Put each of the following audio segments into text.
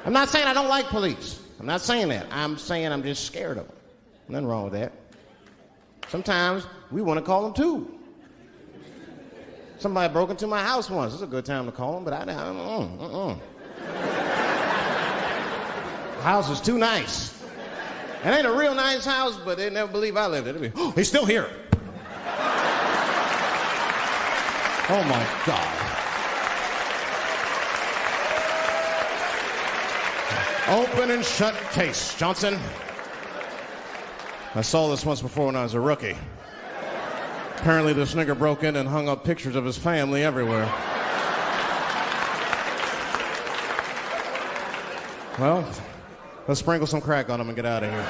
I'm not saying I don't like police. I'm not saying that. I'm saying I'm just scared of them. Nothing wrong with that. Sometimes we want to call them too. Somebody broke into my house once. It's a good time to call them, but I don't. The house is too nice. It ain't a real nice house, but they never believe I lived it. Oh, he's still here. Oh my God. Open and shut case, Johnson. I saw this once before when I was a rookie. Apparently this nigger broke in and hung up pictures of his family everywhere. Well, let's sprinkle some crack on him and get out of here.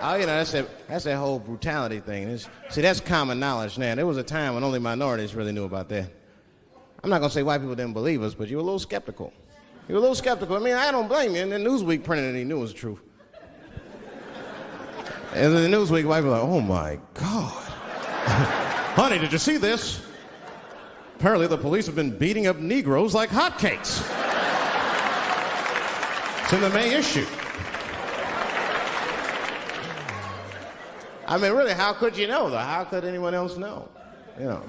Oh, you know, that's that whole brutality thing. See, that's common knowledge now. There was a time when only minorities really knew about that. I'm not going to say white people didn't believe us, but you were a little skeptical. You were a little skeptical. I mean, I don't blame you. And then Newsweek printed it and he knew it was the truth. And then the Newsweek white people were like, oh my God. Honey, did you see this? Apparently the police have been beating up Negroes like hotcakes. It's in the May issue. I mean, really, how could you know, though? How could anyone else know? You know.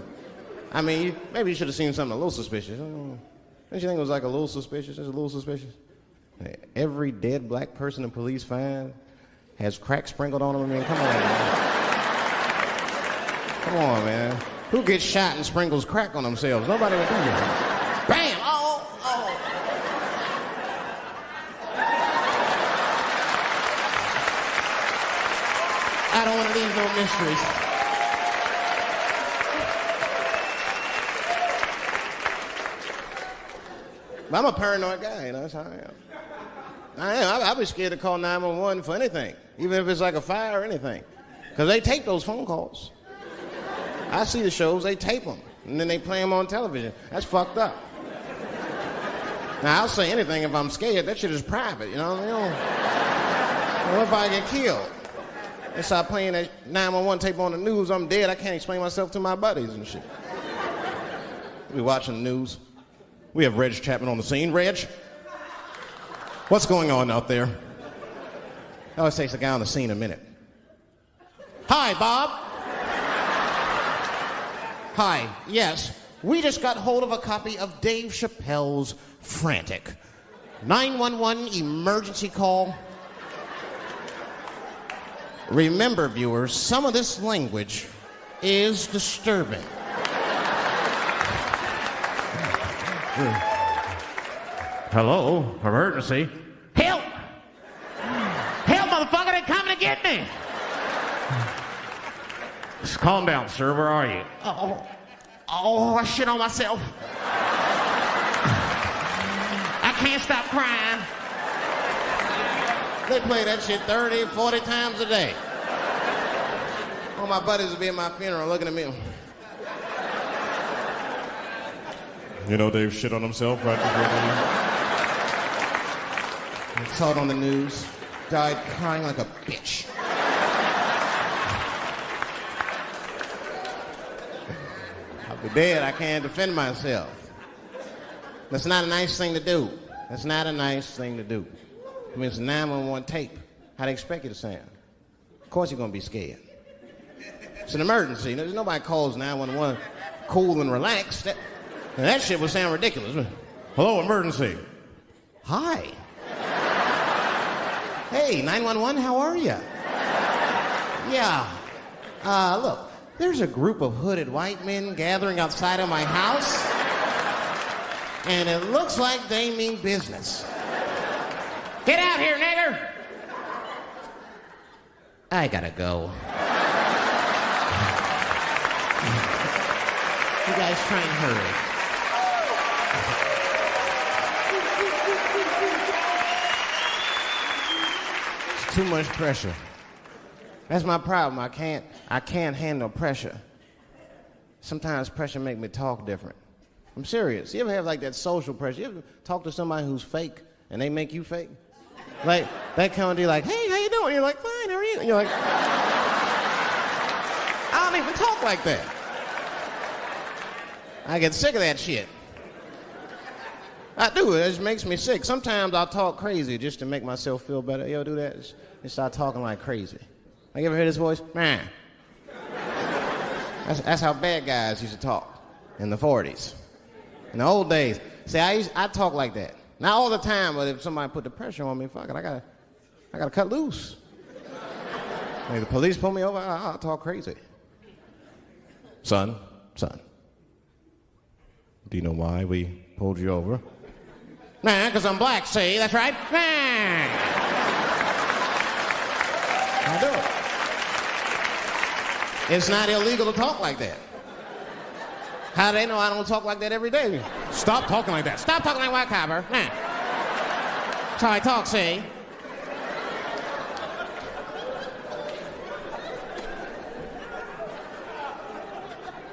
I mean, maybe you should have seen something a little suspicious. Don't you think it was like a little suspicious? Just a little suspicious? Every dead black person the police find has crack sprinkled on them. I mean, come on, man. Come on, man. Who gets shot and sprinkles crack on themselves? Nobody would do that. Bam! Oh! I don't want to leave no mysteries. I'm a paranoid guy, you know, that's how I am. I'll be scared to call 911 for anything, even if it's like a fire or anything. Because they tape those phone calls. I see the shows, they tape them, and then they play them on television. That's fucked up. Now, I'll say anything if I'm scared. That shit is private, you know what I mean? What if I get killed? They start playing that 911 tape on the news, I'm dead, I can't explain myself to my buddies and shit. We watching the news. We have Reg Chapman on the scene. Reg, what's going on out there? It always takes a guy on the scene a minute. Hi, Bob. Hi, yes. We just got hold of a copy of Dave Chappelle's Frantic. 911 emergency call. Remember, viewers, some of this language is disturbing. Hello, emergency. Help! Help, motherfucker, they're coming to get me! Just calm down, sir. Where are you? Oh, I shit on myself. I can't stop crying. They play that shit 30, 40 times a day. All my buddies will be at my funeral looking at me. You know Dave shit on himself right before I saw it on the news. Died crying like a bitch. I'll be dead. I can't defend myself. That's not a nice thing to do. That's not a nice thing to do. I mean, it's a 911 tape. How they expect you to sound? Of course you're going to be scared. It's an emergency. There's nobody calls 911 cool and relaxed. That shit would sound ridiculous. Hello, emergency. Hi. Hey, 911, how are you? Yeah. Look, there's a group of hooded white men gathering outside of my house, and it looks like they mean business. Get out here, nigger! I gotta go. You guys try and hurry. It's too much pressure. That's my problem. I can't handle pressure. Sometimes pressure make me talk different. I'm serious. You ever have like that social pressure? You ever talk to somebody who's fake and they make you fake? Like, they come to you like, hey, how you doing? You're like, fine, how are you? And you're like, I don't even talk like that. I get sick of that shit. I do. It just makes me sick. Sometimes I'll talk crazy just to make myself feel better. You ever do that? Just start talking like crazy. Like, you ever hear this voice? Man. That's how bad guys used to talk in the 40s. In the old days. See, I talk like that. Not all the time, but if somebody put the pressure on me, fuck it, I gotta cut loose. If the police pull me over, I'll talk crazy. Son, do you know why we pulled you over? Nah, because I'm black, see? That's right. Nah. I do it. It's not illegal to talk like that. How do they know I don't talk like that every day? Stop talking like that. Stop talking like white copper. Nah. That's how I talk, see?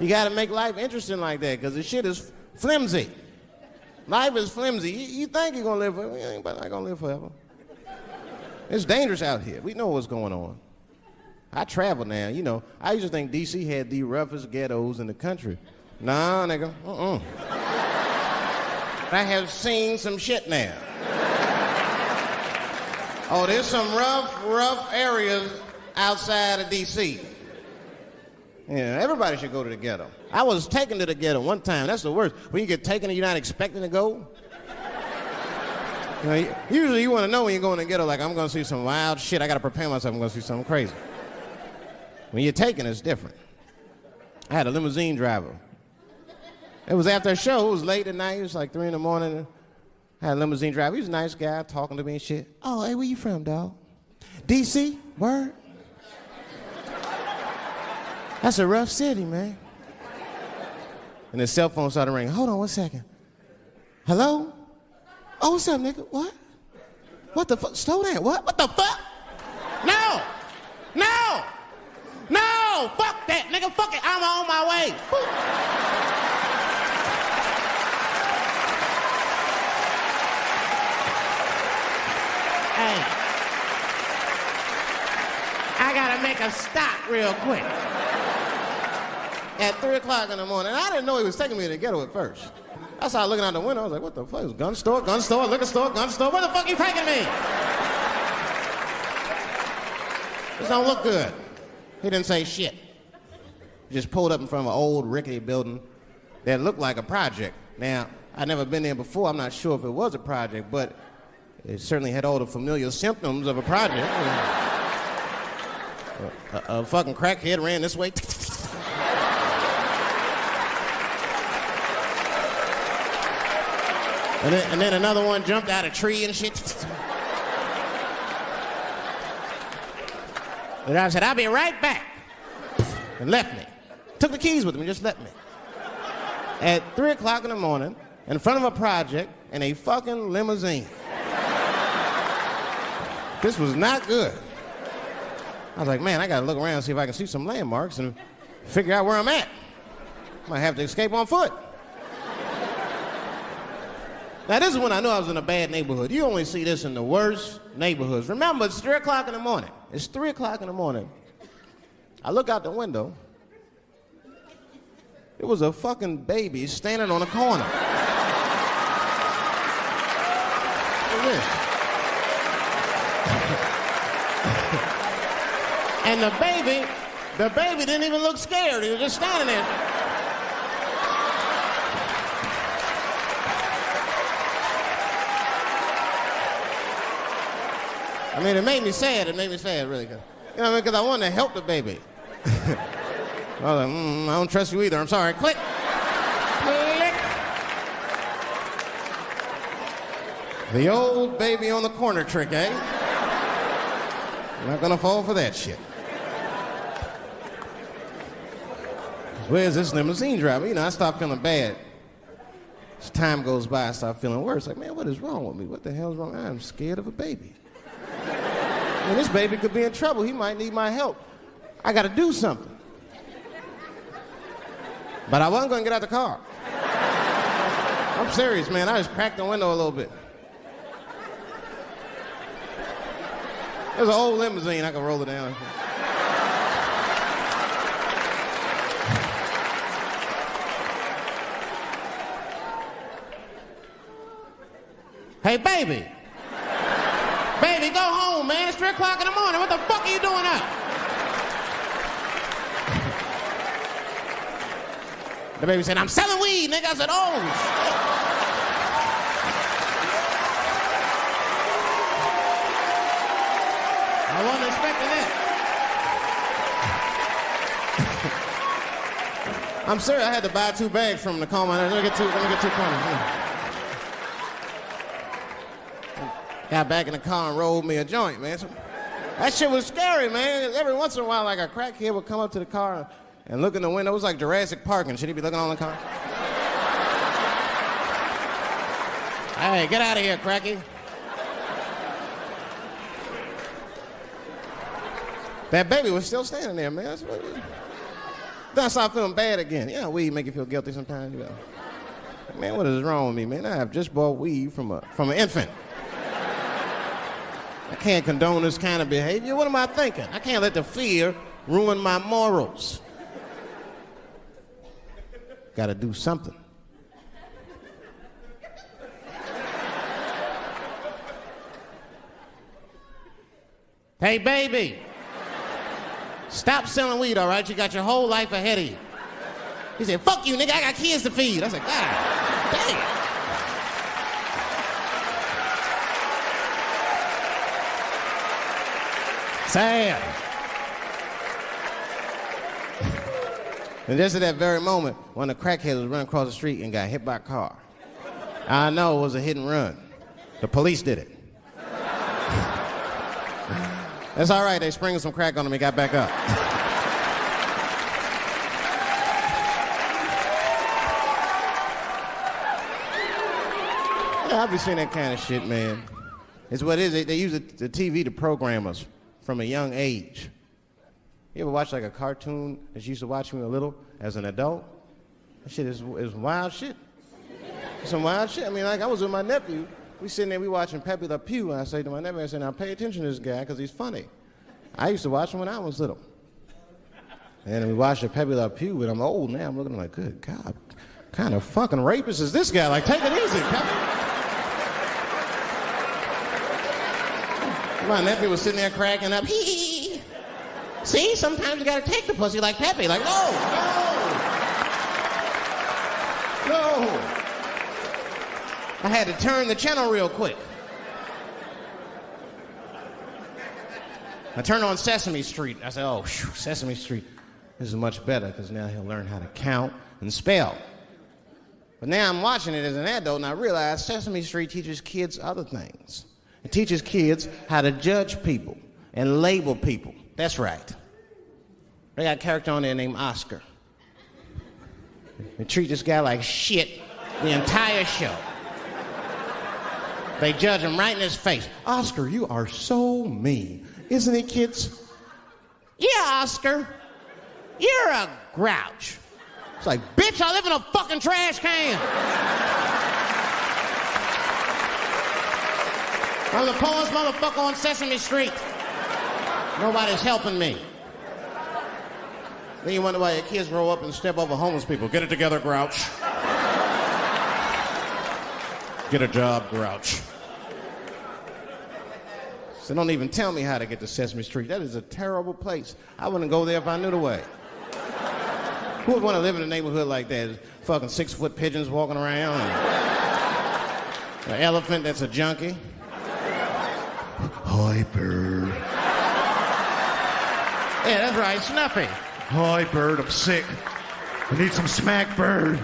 You gotta make life interesting like that, because the shit is flimsy. Life is flimsy. You think you're gonna live forever, you ain't not gonna live forever. It's dangerous out here. We know what's going on. I travel now, you know. I used to think D.C. had the roughest ghettos in the country. Nah, nigga, I have seen some shit now. Oh, there's some rough areas outside of D.C. Yeah, everybody should go to the ghetto. I was taken to the ghetto one time. That's the worst. When you get taken and you're not expecting to go. You know, usually you want to know when you go in the ghetto, like, I'm going to see some wild shit. I got to prepare myself. I'm going to see something crazy. When you're taken, it's different. I had a limousine driver. It was after a show. It was late at night. It was like 3 in the morning. I had a limousine driver. He was a nice guy talking to me and shit. Oh, hey, where you from, dog? D.C.? Word? That's a rough city, man. And his cell phone started ringing. Hold on 1 second. Hello? Oh, what's up, nigga? What? What the fuck? Slow down. What the fuck? No! No! No! Fuck that, nigga. Fuck it. I'm on my way. Hey. I gotta make a stop real quick. At 3 o'clock in the morning. I didn't know he was taking me to the ghetto at first. I started looking out the window. I was like, what the fuck? It's gun store, liquor store, gun store. Where the fuck are you taking me? This don't look good. He didn't say shit. He just pulled up in front of an old rickety building that looked like a project. Now, I'd never been there before. I'm not sure if it was a project, but it certainly had all the familiar symptoms of a project. A fucking crackhead ran this way. And then another one jumped out of a tree and shit. And I said, I'll be right back. And left me. Took the keys with him and just left me. At 3 o'clock in the morning, in front of a project, in a fucking limousine. This was not good. I was like, man, I gotta look around and see if I can see some landmarks and figure out where I'm at. Might have to escape on foot. Now, this is when I knew I was in a bad neighborhood. You only see this in the worst neighborhoods. Remember, it's 3 o'clock in the morning. It's 3 o'clock in the morning. I look out the window. It was a fucking baby standing on a corner. Look at this. And the baby didn't even look scared. He was just standing there. I mean, it made me sad. It made me sad, really. You know what I mean? Because I wanted to help the baby. I was like, I don't trust you either. I'm sorry. Click. Click. The old baby on the corner trick, eh? I'm not gonna fall for that shit. Where's this limousine driver? You know, I start feeling bad. As time goes by, I start feeling worse. Like, man, what is wrong with me? What the hell's wrong? I'm scared of a baby. And this baby could be in trouble. He might need my help. I got to do something. But I wasn't going to get out the car. I'm serious, man. I just cracked the window a little bit. There's an old limousine. I can roll it down. Hey, baby. Baby, go home, man. It's 3 o'clock in the morning. What the fuck are you doing up? The baby said, I'm selling weed, nigga. I said, oh, shit. I wasn't expecting that. I'm serious. I had to buy 2 bags from him to calm my nerves. Let me get two corners. Got back in the car and rolled me a joint, man. So, that shit was scary, man. Every once in a while, like a crackhead would come up to the car and look in the window. It was like Jurassic Park and shit. He'd be looking on the car. Hey, get out of here, cracky. That baby was still standing there, man. Then I started feeling bad again. Yeah, weed make you feel guilty sometimes. You know. Man, what is wrong with me, man? I have just bought weed from an infant. I can't condone this kind of behavior. What am I thinking? I can't let the fear ruin my morals. Got to do something. Hey, baby. Stop selling weed, all right? You got your whole life ahead of you. He said, fuck you, nigga. I got kids to feed. I said, God damn. Sad. And just at that very moment, one of the crackheads was running across the street and got hit by a car. I know it was a hit and run. The police did it. That's all right. They sprinkled some crack on him and got back up. Yeah, I'll be seeing that kind of shit, man. It's what it is. They use the TV to program us from a young age. You ever watch like a cartoon that you used to watch when you were little as an adult? That shit is wild shit. Some wild shit. I mean, like I was with my nephew. We sitting there, we watching Pepe Le Pew, and I say to my nephew, I say, now pay attention to this guy because he's funny. I used to watch him when I was little. And we watched Pepe Le Pew, and I'm old now. I'm looking like, good God, what kind of fucking rapist is this guy? Like, take it easy, Pepe. My nephew was sitting there cracking up. Hee. See, sometimes you gotta take the pussy like Pepe. Like, no. I had to turn the channel real quick. I turned on Sesame Street. I said, oh, Sesame Street. This is much better because now he'll learn how to count and spell. But now I'm watching it as an adult and I realize Sesame Street teaches kids other things. It teaches kids how to judge people and label people. That's right. They got a character on there named Oscar. They treat this guy like shit the entire show. They judge him right in his face. Oscar, you are so mean. Isn't it, kids? Yeah, Oscar. You're a grouch. It's like, bitch, I live in a fucking trash can. I'm the poorest motherfucker on Sesame Street. Nobody's helping me. Then you wonder why your kids grow up and step over homeless people. Get it together, grouch. Get a job, grouch. So don't even tell me how to get to Sesame Street. That is a terrible place. I wouldn't go there if I knew the way. Who would want to live in a neighborhood like that? Fucking 6-foot pigeons walking around. And an elephant that's a junkie. Hi, bird. Yeah, that's right, Snuffy. Hi, bird, I'm sick. I need some smack, bird.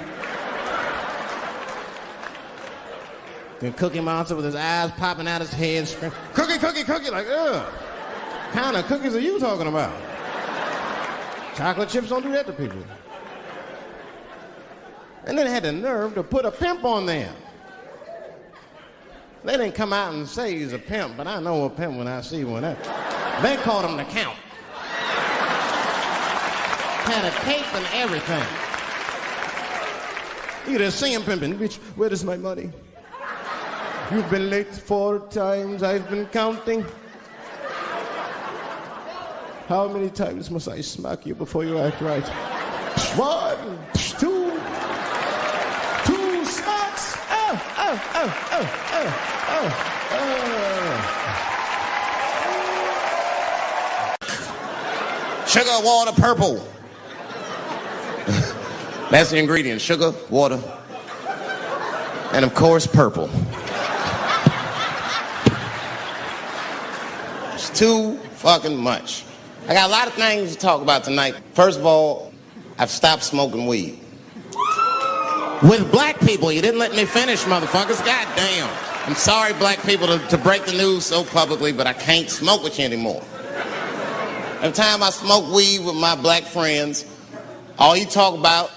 Then Cookie Monster with his eyes popping out his head, screaming, cookie, cookie, cookie, like, ugh. What kind of cookies are you talking about? Chocolate chips don't do that to people. And then they had the nerve to put a pimp on there. They didn't come out and say he's a pimp, but I know a pimp when I see one. They called him the Count. Had a cape and everything. You just see him pimping. Bitch, where is my money? You've been late 4 times. I've been counting. How many times must I smack you before you act right? 1, 2 smacks. Sugar, water, purple. That's the ingredient. Sugar, water, and of course, purple. It's too fucking much. I got a lot of things to talk about tonight. First of all, I've stopped smoking weed. With black people, you didn't let me finish, motherfuckers. God damn. I'm sorry, black people, to break the news so publicly, but I can't smoke with you anymore. Every time I smoke weed with my black friends, all you talk about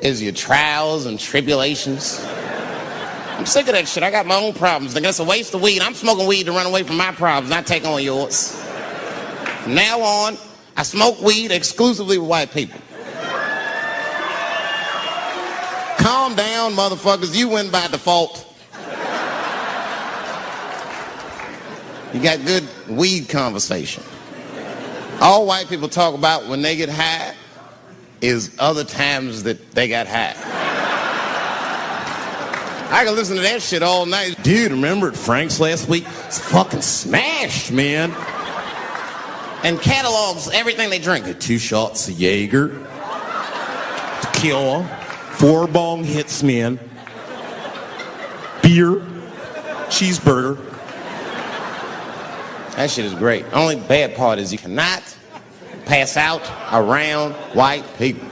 is your trials and tribulations. I'm sick of that shit. I got my own problems. Nigga, it's a waste of weed. I'm smoking weed to run away from my problems, not take on yours. From now on, I smoke weed exclusively with white people. Calm down, motherfuckers. You win by default. You got good weed conversation. All white people talk about when they get high is other times that they got high. I can listen to that shit all night. Dude, remember at Frank's last week? It's fucking smashed, man. And catalogs everything they drink. 2 shots of Jaeger, tequila, 4 bong hits, man, beer, cheeseburger. That shit is great. Only bad part is you cannot pass out around white people.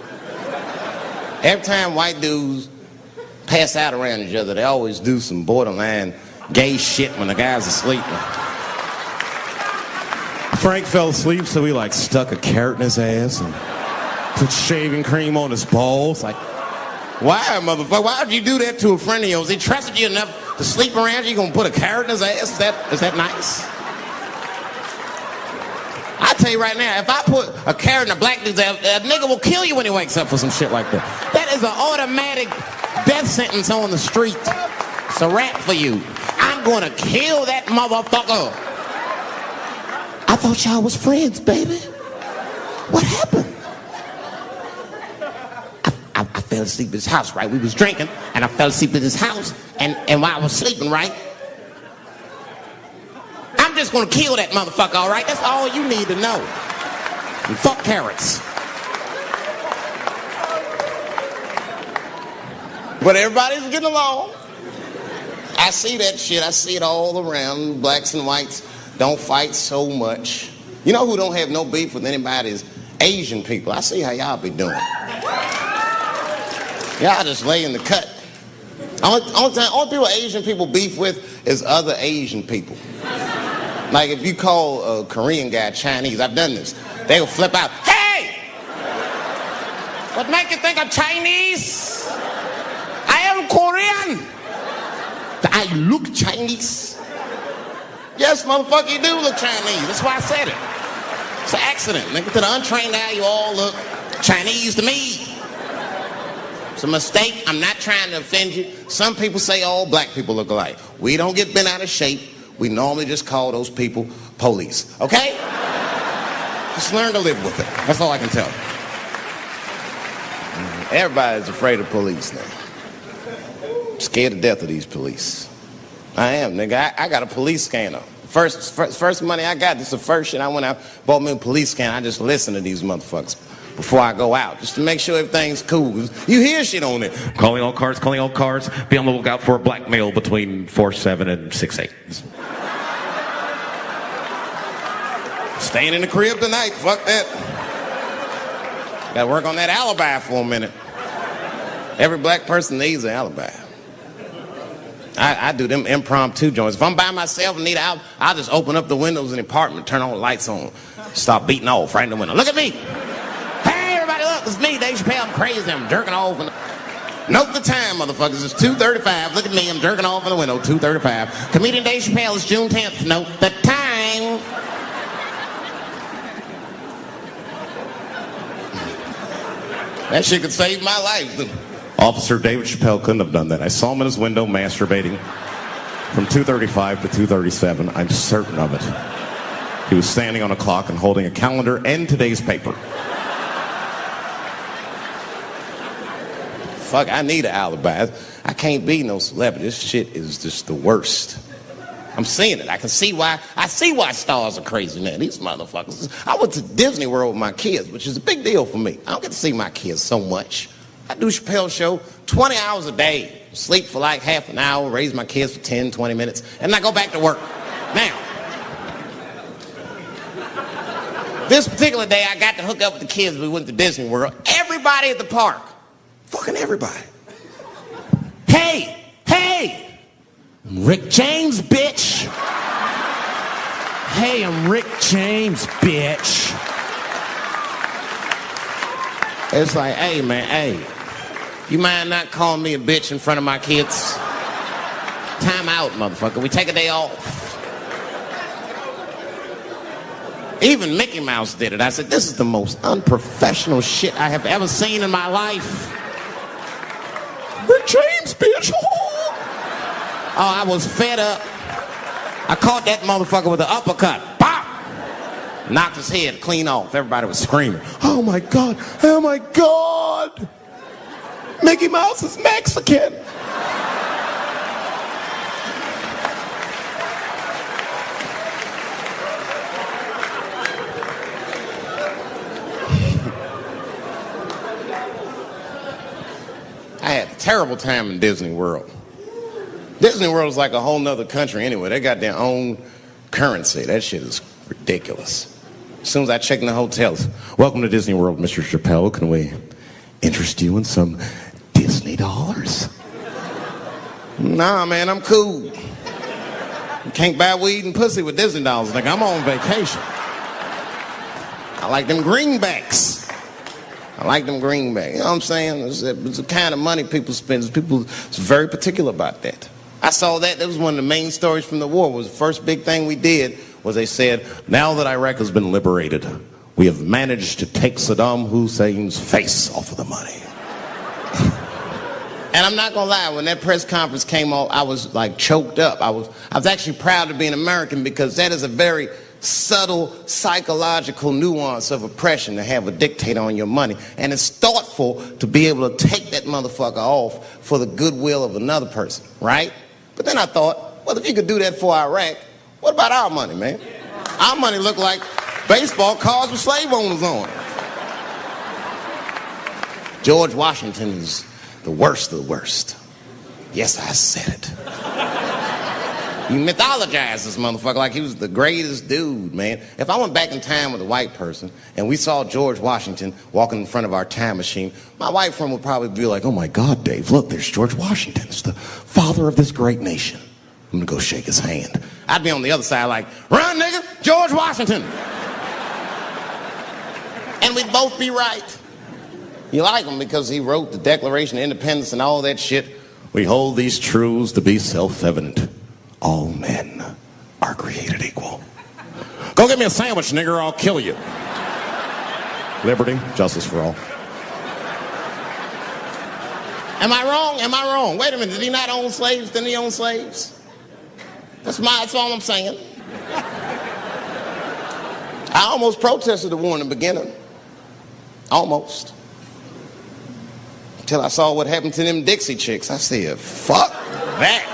Every time white dudes pass out around each other, they always do some borderline gay shit when the guy's asleep. Frank fell asleep, so he stuck a carrot in his ass and put shaving cream on his balls. Why, motherfucker? Why would you do that to a friend of yours? He trusted you enough to sleep around you. You gonna put a carrot in his ass? Is that nice? I tell you right now, if I put a carrot in a black dude's ass, a nigga will kill you when he wakes up for some shit like that. That is an automatic death sentence on the street. It's a rap for you. I'm gonna kill that motherfucker. I thought y'all was friends, baby. What happened? I fell asleep at his house, right? We was drinking, and I fell asleep at his house, and while I was sleeping, right? I'm just gonna kill that motherfucker, all right? That's all you need to know. And fuck carrots. But everybody's getting along. I see that shit. I see it all around. Blacks and whites don't fight so much. You know who don't have no beef with anybody is Asian people. I see how y'all be doing. Y'all just lay in the cut. Only people Asian people beef with is other Asian people. Like if you call a Korean guy Chinese, I've done this. They will flip out. Hey! What make you think I'm Chinese? I am Korean. I look Chinese. Yes, motherfucker, you do look Chinese. That's why I said it. It's an accident. Nigga, to the untrained eye, you all look Chinese to me. It's a mistake. I'm not trying to offend you. Some people say all black people look alike. We don't get bent out of shape. We normally just call those people police. Okay? Just learn to live with it. That's all I can tell you. Everybody's afraid of police now. I'm scared to death of these police. I am, nigga. I got a police scanner. First money I got, this is the first shit I went out, bought me a police scanner. I just listen to these motherfuckers before I go out, just to make sure everything's cool. You hear shit on it. Calling all cars, be on the lookout for a black male between 4'7" and 6'8". Staying in the crib tonight, fuck that. Gotta work on that alibi for a minute. Every black person needs an alibi. I do them impromptu joints. If I'm by myself and need out, I'll just open up the windows in the apartment, turn all the lights on, start beating off right in the window. Look at me. Hey, everybody, look, it's me, Dave Chappelle. I'm crazy. I'm jerking off. Note the time, motherfuckers. It's 2:35. Look at me. I'm jerking off in the window. 2:35. Comedian Dave Chappelle. It's June 10th. Note the time. That shit could save my life. Officer David Chappelle couldn't have done that. I saw him in his window masturbating from 2:35 to 2:37. I'm certain of it. He was standing on a clock and holding a calendar and today's paper. fuck, I need an alibi. I can't be no celebrity. This shit is just the worst. I'm seeing it. I see why stars are crazy, man. These motherfuckers. I went to Disney World with my kids, which is a big deal for me. I don't get to see my kids so much. I do Chappelle show 20 hours a day. Sleep for like half an hour, raise my kids for 10, 20 minutes, and I go back to work. Now, this particular day, I got to hook up with the kids. We went to Disney World. Everybody at the park. Fucking everybody. Hey! I'm Rick James, bitch. Hey, I'm Rick James, bitch. It's like, hey, man, hey. You mind not calling me a bitch in front of my kids? Time out, motherfucker. We take a day off. Even Mickey Mouse did it. I said, this is the most unprofessional shit I have ever seen in my life. Rick James, bitch. Oh, I was fed up. I caught that motherfucker with an uppercut. Pop! Knocked his head clean off. Everybody was screaming. Oh my God, oh my God. Mickey Mouse is Mexican. I had a terrible time in Disney World. Disney World is like a whole nother country anyway. They got their own currency. That shit is ridiculous. As soon as I check in the hotels, welcome to Disney World, Mr. Chappelle. Can we interest you in some Disney dollars? Nah, man, I'm cool. You can't buy weed and pussy with Disney dollars. Like, I'm on vacation. I like them greenbacks. You know what I'm saying? It's the kind of money people spend. People are very particular about that. I saw that. That was one of the main stories from the war. Was the first big thing we did was they said, now that Iraq has been liberated, we have managed to take Saddam Hussein's face off of the money. And I'm not gonna lie, when that press conference came off, I was like choked up. I was actually proud to be an American because that is a very subtle psychological nuance of oppression to have a dictator on your money. And it's thoughtful to be able to take that motherfucker off for the goodwill of another person, right? But then I thought, well, if you could do that for Iraq, what about our money, man? Our money looked like baseball cards with slave owners on it. George Washington is the worst of the worst. Yes, I said it. You mythologize this motherfucker like he was the greatest dude, man. If I went back in time with a white person and we saw George Washington walking in front of our time machine, my white friend would probably be like, oh my God, Dave, look, there's George Washington. It's the father of this great nation. I'm gonna go shake his hand. I'd be on the other side like, run, nigga, George Washington. And we'd both be right. You like him because he wrote the Declaration of Independence and all that shit. We hold these truths to be self-evident. All men are created equal. Go get me a sandwich, nigger, or I'll kill you. Liberty, justice for all. Am I wrong? Am I wrong? Wait a minute, did he not own slaves? Didn't he own slaves? That's all I'm saying. I almost protested the war in the beginning. Almost. Until I saw what happened to them Dixie chicks. I said, fuck that.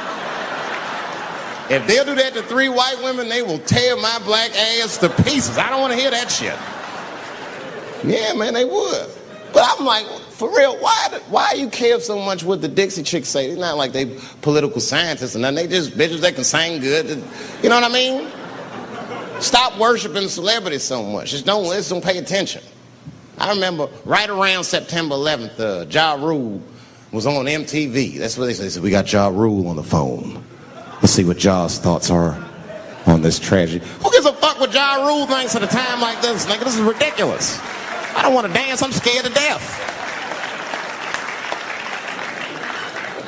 If they'll do that to 3 white women, they will tear my black ass to pieces. I don't want to hear that shit. Yeah, man, they would. But I'm like, for real, why you care so much what the Dixie chicks say? It's not like they political scientists or nothing. They just bitches that can sing good. You know what I mean? Stop worshiping celebrities so much. Just don't listen, pay attention. I remember right around September 11th, Ja Rule was on MTV. That's what they said. They said, we got Ja Rule on the phone. Let's see what Ja's thoughts are on this tragedy. Who gives a fuck what Ja Rule thinks at a time like this? Nigga, this is ridiculous. I don't want to dance. I'm scared to death.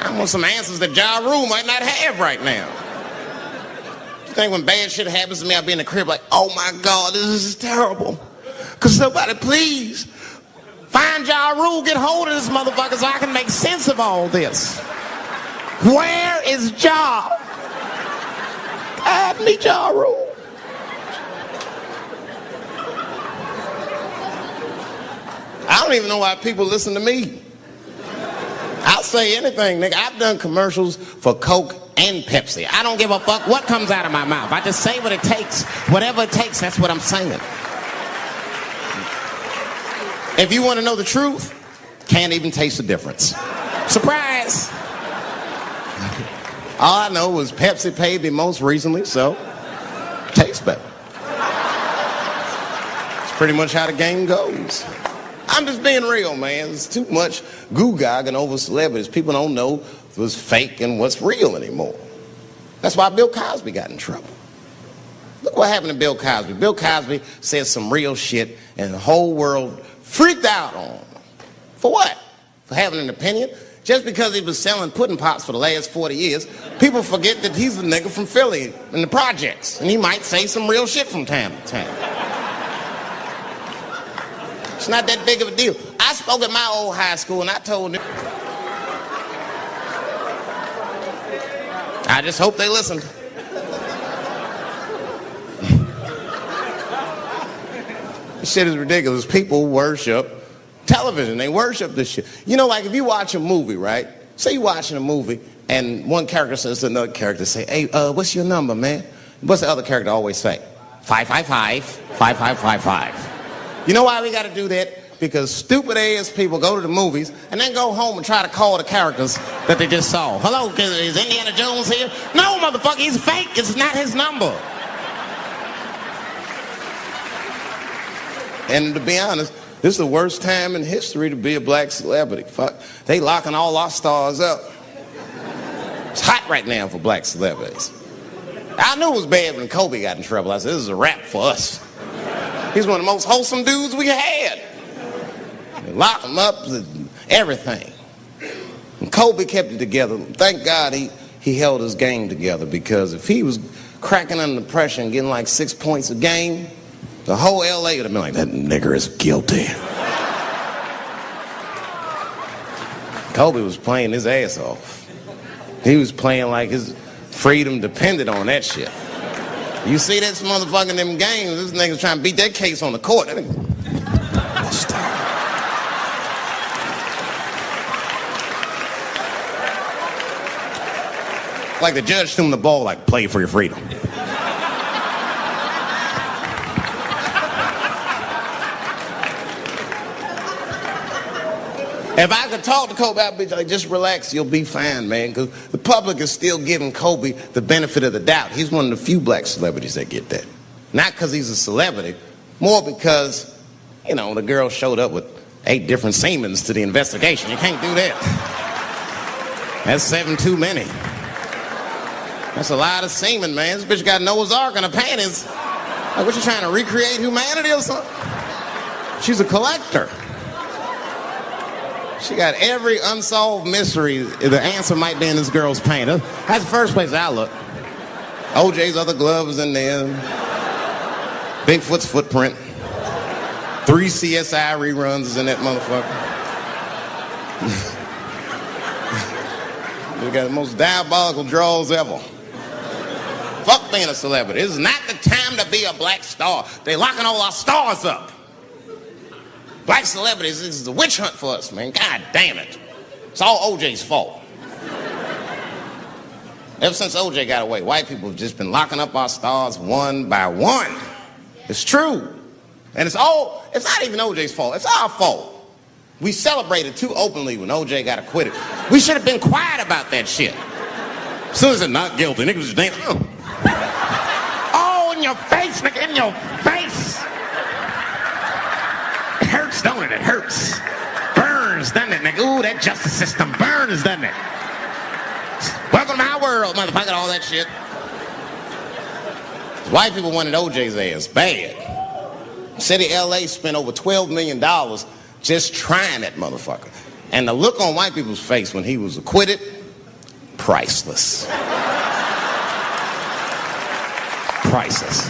I want some answers that Ja Rule might not have right now. You think when bad shit happens to me, I'll be in the crib like, oh my God, this is terrible. Could somebody please find Ja Rule, get hold of this motherfucker so I can make sense of all this. Where is Ja? I need Ja Rule. I don't even know why people listen to me. I'll say anything, nigga. I've done commercials for Coke and Pepsi. I don't give a fuck what comes out of my mouth. I just say what it takes. Whatever it takes, that's what I'm saying. If you want to know the truth, can't even taste the difference. Surprise! All I know was Pepsi paid me most recently, so tastes better. It's pretty much how the game goes. I'm just being real, man. There's too much goo-gagging over celebrities. People don't know what's fake and what's real anymore. That's why Bill Cosby got in trouble. Look what happened to Bill Cosby. Bill Cosby said some real shit, and the whole world freaked out on him. For what? For having an opinion? Just because he was selling pudding pops for the last 40 years, people forget that he's a nigga from Philly in the projects, and he might say some real shit from time to time. It's not that big of a deal. I spoke at my old high school and I told them, I just hope they listened. This shit is ridiculous. People worship television. They worship this shit. You know, like if you watch a movie, right? Say you're watching a movie and one character says to another character, say, hey, what's your number, man? What's the other character always say? 555, 5555. You know why we got to do that? Because stupid ass people go to the movies and then go home and try to call the characters that they just saw. Hello, is Indiana Jones here? No, motherfucker, he's fake. It's not his number. And to be honest, this is the worst time in history to be a black celebrity. Fuck, they locking all our stars up. It's hot right now for black celebrities. I knew it was bad when Kobe got in trouble. I said, this is a wrap for us. He's one of the most wholesome dudes we had. They locked him up, everything. And Kobe kept it together. Thank God he held his game together, because if he was cracking under pressure and getting like 6 points a game, the whole LA would have been like, that nigger is guilty. Kobe was playing his ass off. He was playing like his freedom depended on that shit. You see this motherfucker in them games, this nigga's trying to beat that case on the court. That nigga, like the judge threw him the ball, like, play for your freedom. If I could talk to Kobe, I'd be like, just relax, you'll be fine, man. Because the public is still giving Kobe the benefit of the doubt. He's one of the few black celebrities that get that. Not because he's a celebrity, more because, you know, the girl showed up with 8 different semens to the investigation. You can't do that. That's 7 too many. That's a lot of semen, man. This bitch got Noah's Ark in her panties. Like, what, you trying to recreate humanity or something? She's a collector. She got every unsolved mystery. The answer might be in this girl's paint. That's the first place I look. OJ's other glove is in there. Bigfoot's footprint. 3 CSI reruns is in that motherfucker. We got the most diabolical draws ever. Fuck being a celebrity. This is not the time to be a black star. They locking all our stars up. Black celebrities, this is a witch hunt for us, man. God damn it. It's all OJ's fault. Ever since OJ got away, white people have just been locking up our stars one by one. It's true. And it's not even OJ's fault. It's our fault. We celebrated too openly when OJ got acquitted. We should have been quiet about that shit. As soon as they're not guilty, niggas just damn. Oh, in your face, nigga, in your face. It hurts, don't it? It hurts. Burns, doesn't it, nigga? Ooh, that justice system burns, doesn't it? Welcome to my world, motherfucker, all that shit. White people wanted OJ's ass bad. City of LA spent over $12 million just trying that motherfucker. And the look on white people's face when he was acquitted, priceless. Priceless.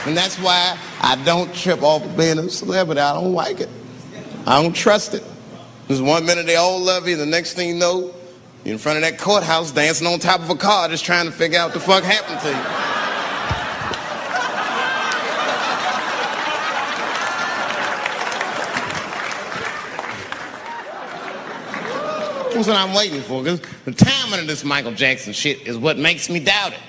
And that's why I don't trip off of being a celebrity. I don't like it. I don't trust it. There's 1 minute they all love you, the next thing you know, you're in front of that courthouse dancing on top of a car just trying to figure out what the fuck happened to you. That's what I'm waiting for, because the timing of this Michael Jackson shit is what makes me doubt it.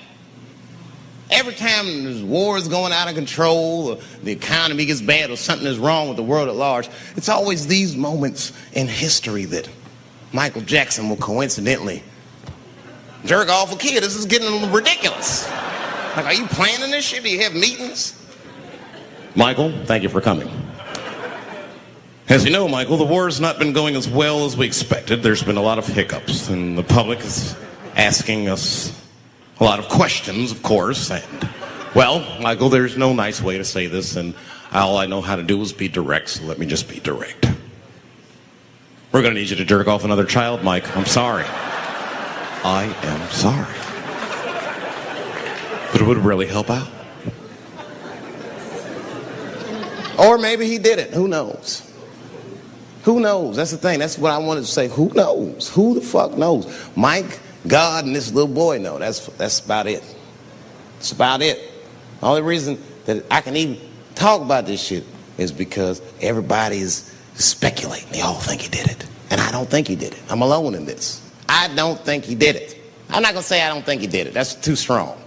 Every time there's wars going out of control, or the economy gets bad, or something is wrong with the world at large, it's always these moments in history that Michael Jackson will coincidentally jerk off a kid. This is getting ridiculous. Like, are you planning this shit? Do you have meetings? Michael, thank you for coming. As you know, Michael, the war has not been going as well as we expected. There's been a lot of hiccups, and the public is asking us a lot of questions, of course. And, well, Michael, there's no nice way to say this, and all I know how to do is be direct, so let me just be direct. We're going to need you to jerk off another child, Mike. I'm sorry. I am sorry. But it would really help out. Or maybe he did it. Who knows? Who knows? That's the thing. That's what I wanted to say. Who knows? Who the fuck knows? Mike, God, and this little boy know. That's about it. That's about it. The only reason that I can even talk about this shit is because everybody's speculating. They all think he did it. And I don't think he did it. I'm alone in this. I don't think he did it. I'm not going to say I don't think he did it. That's too strong.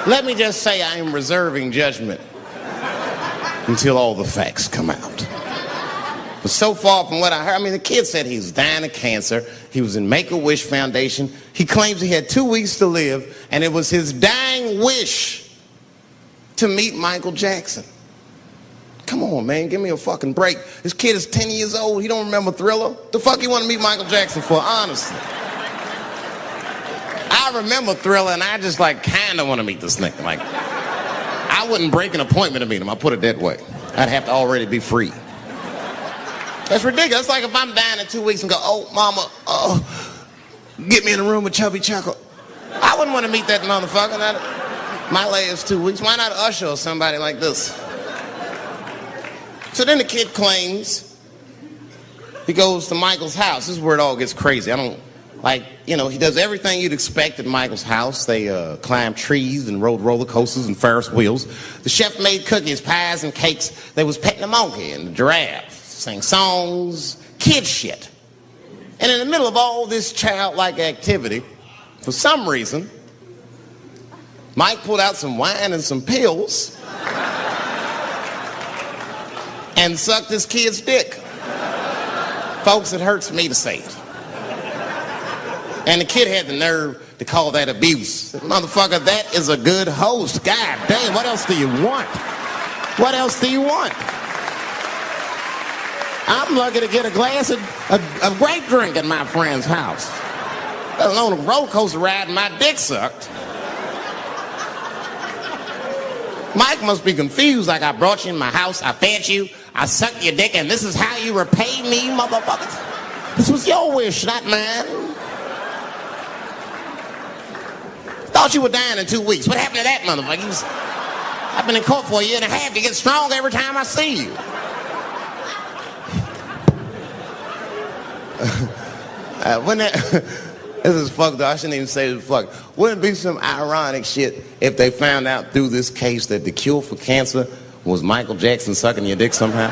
Let me just say I am reserving judgment until all the facts come out. But so far from what I heard, I mean, the kid said he was dying of cancer. He was in Make-A-Wish Foundation. He claims he had 2 weeks to live, and it was his dying wish to meet Michael Jackson. Come on, man, give me a fucking break. This kid is 10 years old. He don't remember Thriller. The fuck you want to meet Michael Jackson for, honestly? I remember Thriller, and I just, like, kind of want to meet this nigga. Like, I wouldn't break an appointment to meet him. I'll put it that way. I'd have to already be free. That's ridiculous. It's like if I'm dying in 2 weeks and go, oh, mama, get me in a room with Chubby Chuckle. I wouldn't want to meet that motherfucker. My last 2 weeks. Why not Usher or somebody like this? So then the kid claims he goes to Michael's house. This is where it all gets crazy. He does everything you'd expect at Michael's house. They climbed trees and rode roller coasters and Ferris wheels. The chef made cookies, pies, and cakes. They was petting a monkey and the giraffe, sang songs, kid shit. And in the middle of all this childlike activity, for some reason, Mike pulled out some wine and some pills and sucked this kid's dick. Folks, it hurts me to say it. And the kid had the nerve to call that abuse. Motherfucker, that is a good host. God damn, what else do you want? What else do you want? I'm lucky to get a glass of grape drink at my friend's house. Let alone a roller coaster ride and my dick sucked. Mike must be confused, like I brought you in my house, I fed you, I sucked your dick, and this is how you repay me, motherfuckers? This was your wish, not mine. Thought you were dying in 2 weeks. What happened to that motherfucker? I've been in court for a year and a half. You get stronger every time I see you. This is fucked up. I shouldn't even say this fuck. Wouldn't it be some ironic shit if they found out through this case that the cure for cancer was Michael Jackson sucking your dick somehow?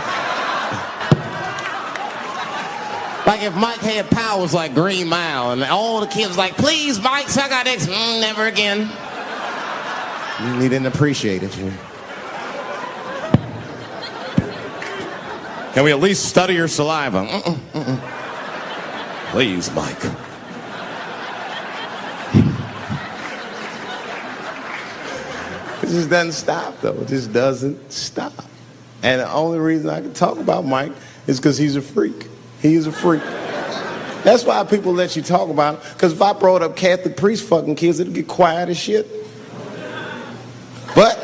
Like if Mike had powers like Green Mile and all the kids like, please, Mike, suck our dicks. Never again. He didn't appreciate it. Can we at least study your saliva? Please, Mike. It just doesn't stop, though. It just doesn't stop. And the only reason I can talk about Mike is because he's a freak. He is a freak. That's why people let you talk about him. Because if I brought up Catholic priest fucking kids, it'd get quiet as shit. But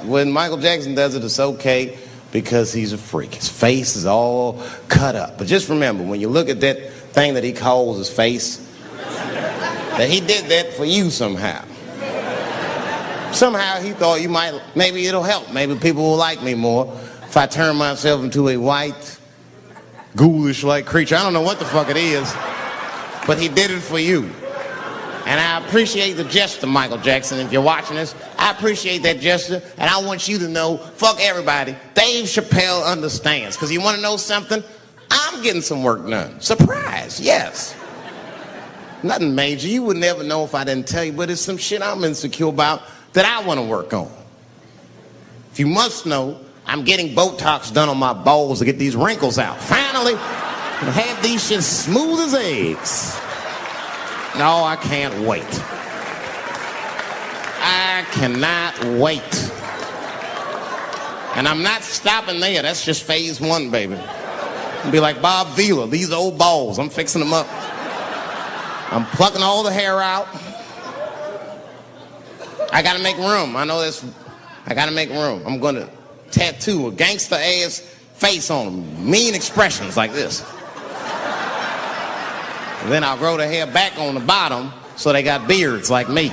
when Michael Jackson does it, it's okay because he's a freak. His face is all cut up. But just remember, when you look at that thing that he calls his face, that he did that for you somehow. Somehow he thought maybe it'll help. Maybe people will like me more if I turn myself into a white, ghoulish-like creature. I don't know what the fuck it is, but he did it for you. And I appreciate the gesture, Michael Jackson. If you're watching this, I appreciate that gesture. And I want you to know, fuck everybody, Dave Chappelle understands. Because you want to know something? I'm getting some work done. Surprise, yes. Nothing major. You would never know if I didn't tell you, but it's some shit I'm insecure about that I want to work on. If you must know, I'm getting Botox done on my balls to get these wrinkles out. Finally, I have these shits smooth as eggs. No, I can't wait. I cannot wait. And I'm not stopping there. That's just phase one, baby. I'll be like Bob Vila, these old balls. I'm fixing them up. I'm plucking all the hair out. I gotta make room. I know this. I gotta make room. I'm gonna tattoo a gangster ass face on them. Mean expressions like this. And then I'll grow the hair back on the bottom so they got beards like me.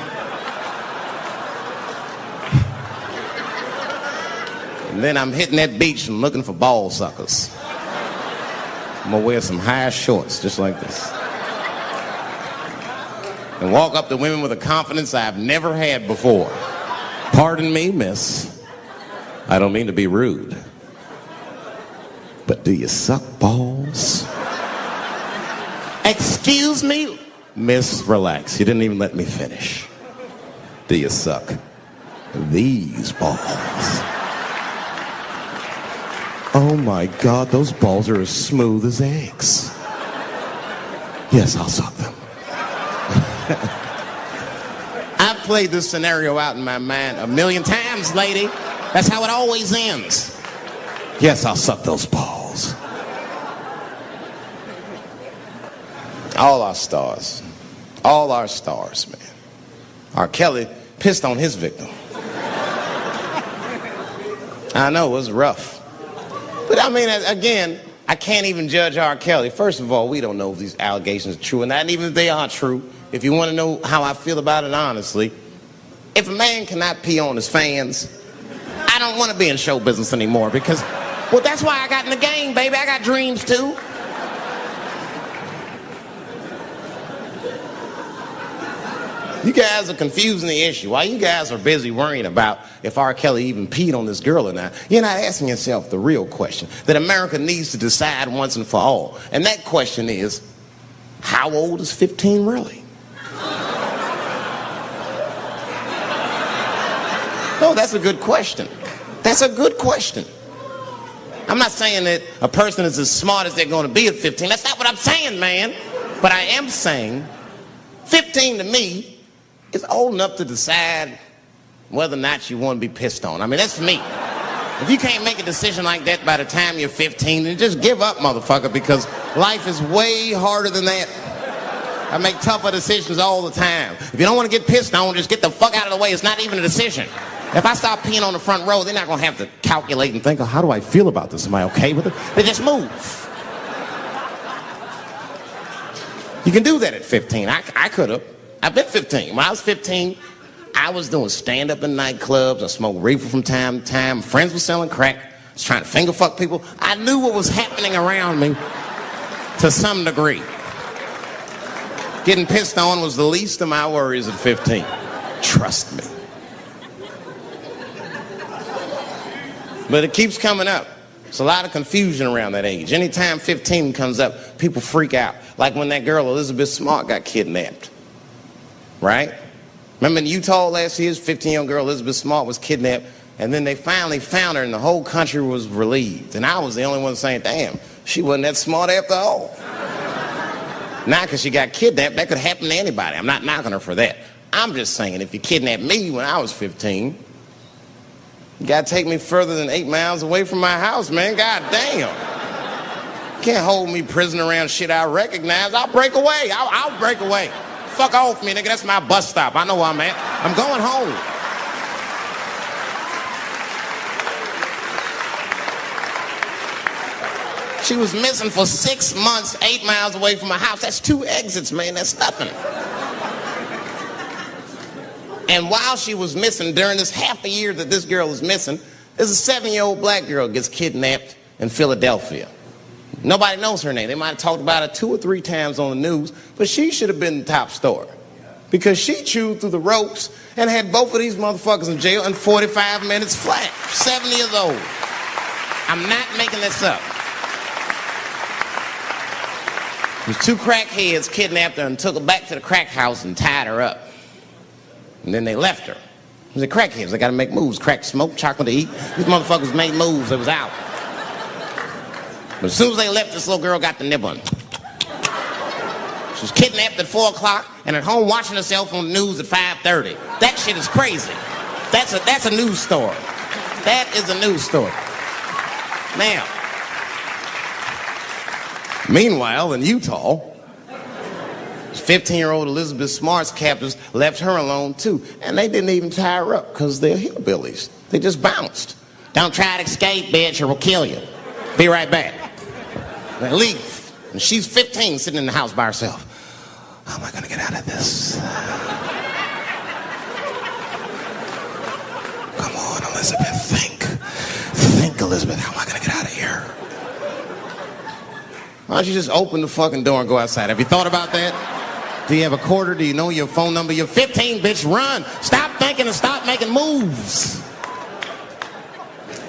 And then I'm hitting that beach and looking for ball suckers. I'm gonna wear some high shorts just like this. And walk up to women with a confidence I've never had before. Pardon me, miss. I don't mean to be rude. But do you suck balls? Excuse me? Miss, relax. You didn't even let me finish. Do you suck these balls? Oh my God, those balls are as smooth as eggs. Yes, I'll suck them. I've played this scenario out in my mind a million times, lady. That's how it always ends. Yes, I'll suck those balls. All our stars, man. R. Kelly pissed on his victim. I know, it was rough. But I mean, again, I can't even judge R. Kelly. First of all, we don't know if these allegations are true, and not even if they are true. If you want to know how I feel about it honestly, if a man cannot pee on his fans, I don't want to be in show business anymore because, well, that's why I got in the game, baby. I got dreams too. You guys are confusing the issue. While you guys are busy worrying about if R. Kelly even peed on this girl or not, you're not asking yourself the real question that America needs to decide once and for all. And that question is, how old is 15 really? No, that's a good question. That's a good question. I'm not saying that a person is as smart as they're going to be at 15. That's not what I'm saying, man. But I am saying 15 to me is old enough to decide whether or not you want to be pissed on. I mean, that's me. If you can't make a decision like that by the time you're 15, then just give up, motherfucker, because life is way harder than that. I make tougher decisions all the time. If you don't want to get pissed on, just get the fuck out of the way. It's not even a decision. If I start peeing on the front row, they're not going to have to calculate and think, oh, how do I feel about this? Am I okay with it? They just move. You can do that at 15. I could have. I've been 15. When I was 15, I was doing stand-up in nightclubs. I smoked reefer from time to time. Friends were selling crack. I was trying to finger fuck people. I knew what was happening around me to some degree. Getting pissed on was the least of my worries at 15. Trust me. But it keeps coming up. There's a lot of confusion around that age. Anytime 15 comes up, people freak out. Like when that girl, Elizabeth Smart, got kidnapped. Right? Remember in Utah last year, 15-year-old girl Elizabeth Smart was kidnapped, and then they finally found her, and the whole country was relieved. And I was the only one saying, damn, she wasn't that smart after all. Not because she got kidnapped. That could happen to anybody. I'm not knocking her for that. I'm just saying, if you kidnapped me when I was 15, you got to take me further than 8 miles away from my house, man. God damn. You can't hold me prisoner around shit I recognize. I'll break away. I'll break away. Fuck off me, nigga. That's my bus stop. I know where I'm at. I'm going home. She was missing for 6 months, 8 miles away from my house. That's 2 exits, man. That's nothing. And while she was missing, during this half a year that this girl is missing, there's a 7-year-old black girl gets kidnapped in Philadelphia. Nobody knows her name. They might have talked about it 2 or 3 times on the news, but she should have been the top story. because she chewed through the ropes and had both of these motherfuckers in jail in 45 minutes flat. 7 years old. I'm not making this up. There's 2 crackheads kidnapped her and took her back to the crack house and tied her up. And then they left her. The crackheads, they gotta make moves. Crack, smoke, chocolate to eat. These motherfuckers made moves, it was out. But as soon as they left, this little girl got the nibbling. She was kidnapped at 4 o'clock and at home watching herself on the news at 5:30. That shit is crazy. That's a news story. That is a news story. Now, meanwhile, in Utah, 15-year-old Elizabeth Smart's captors left her alone too, and they didn't even tie her up because they're hillbillies. They just bounced. Don't try to escape, bitch, or we'll kill you. Be right back. They leave, and she's 15, sitting in the house by herself. How am I gonna get out of this? Come on, Elizabeth, think. Think, Elizabeth, how am I gonna get out of here? Why don't you just open the fucking door and go outside? Have you thought about that? Do you have a quarter? Do you know your phone number? You're 15, bitch, run. Stop thinking and stop making moves.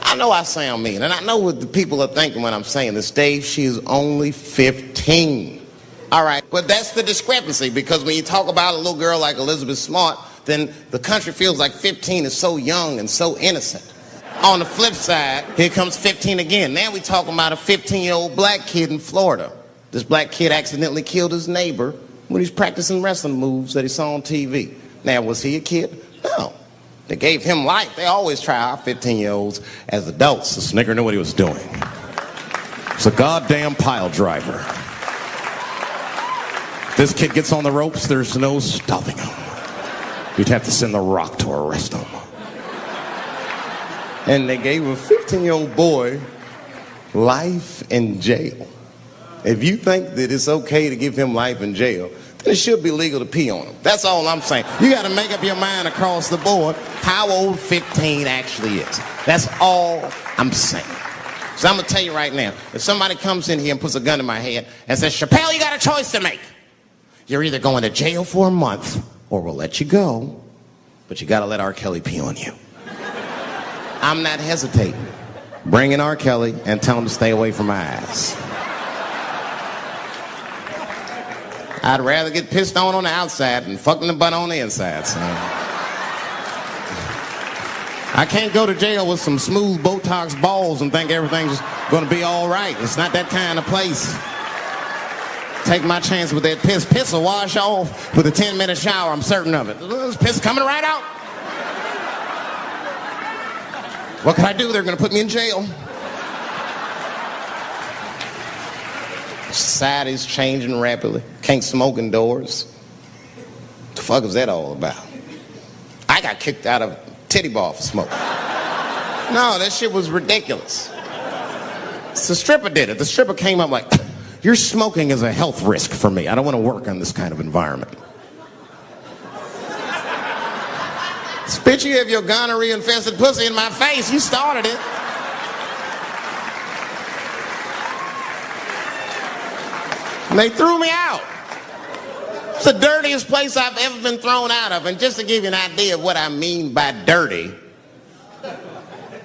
I know I sound mean, and I know what the people are thinking when I'm saying this. Dave, she is only 15. All right, but that's the discrepancy, because when you talk about a little girl like Elizabeth Smart, then the country feels like 15 is so young and so innocent. On the flip side, here comes 15 again. Now we talking about a 15-year-old black kid in Florida. This black kid accidentally killed his neighbor when he's practicing wrestling moves that he saw on TV. Now, was he a kid? No. They gave him life. They always try our 15-year-olds as adults. The snigger knew what he was doing. It's a goddamn pile driver. If this kid gets on the ropes, there's no stopping him. You'd have to send the Rock to arrest him. And they gave a 15-year-old boy life in jail. If you think that it's okay to give him life in jail, then it should be legal to pee on him. That's all I'm saying. You got to make up your mind across the board how old 15 actually is. That's all I'm saying. So I'm going to tell you right now, if somebody comes in here and puts a gun in my head and says, Chappelle, you got a choice to make. You're either going to jail for a month or we'll let you go, but you got to let R. Kelly pee on you. I'm not hesitating. Bring in R. Kelly and tell him to stay away from my ass. I'd rather get pissed on the outside than fucked in the butt on the inside, son. I can't go to jail with some smooth Botox balls and think everything's going to be all right. It's not that kind of place. Take my chance with that piss. Piss will wash off with a 10-minute shower, I'm certain of it. This piss coming right out. What can I do? They're going to put me in jail. Society's changing rapidly. Can't smoke indoors. What the fuck is that all about? I got kicked out of titty bar for smoke. No, that shit was ridiculous. The stripper did it. The stripper came up like, your smoking is a health risk for me. I don't want to work in this kind of environment. Bitch, you have your gonorrhea-infested pussy in my face. You started it. And they threw me out. It's the dirtiest place I've ever been thrown out of. And just to give you an idea of what I mean by dirty,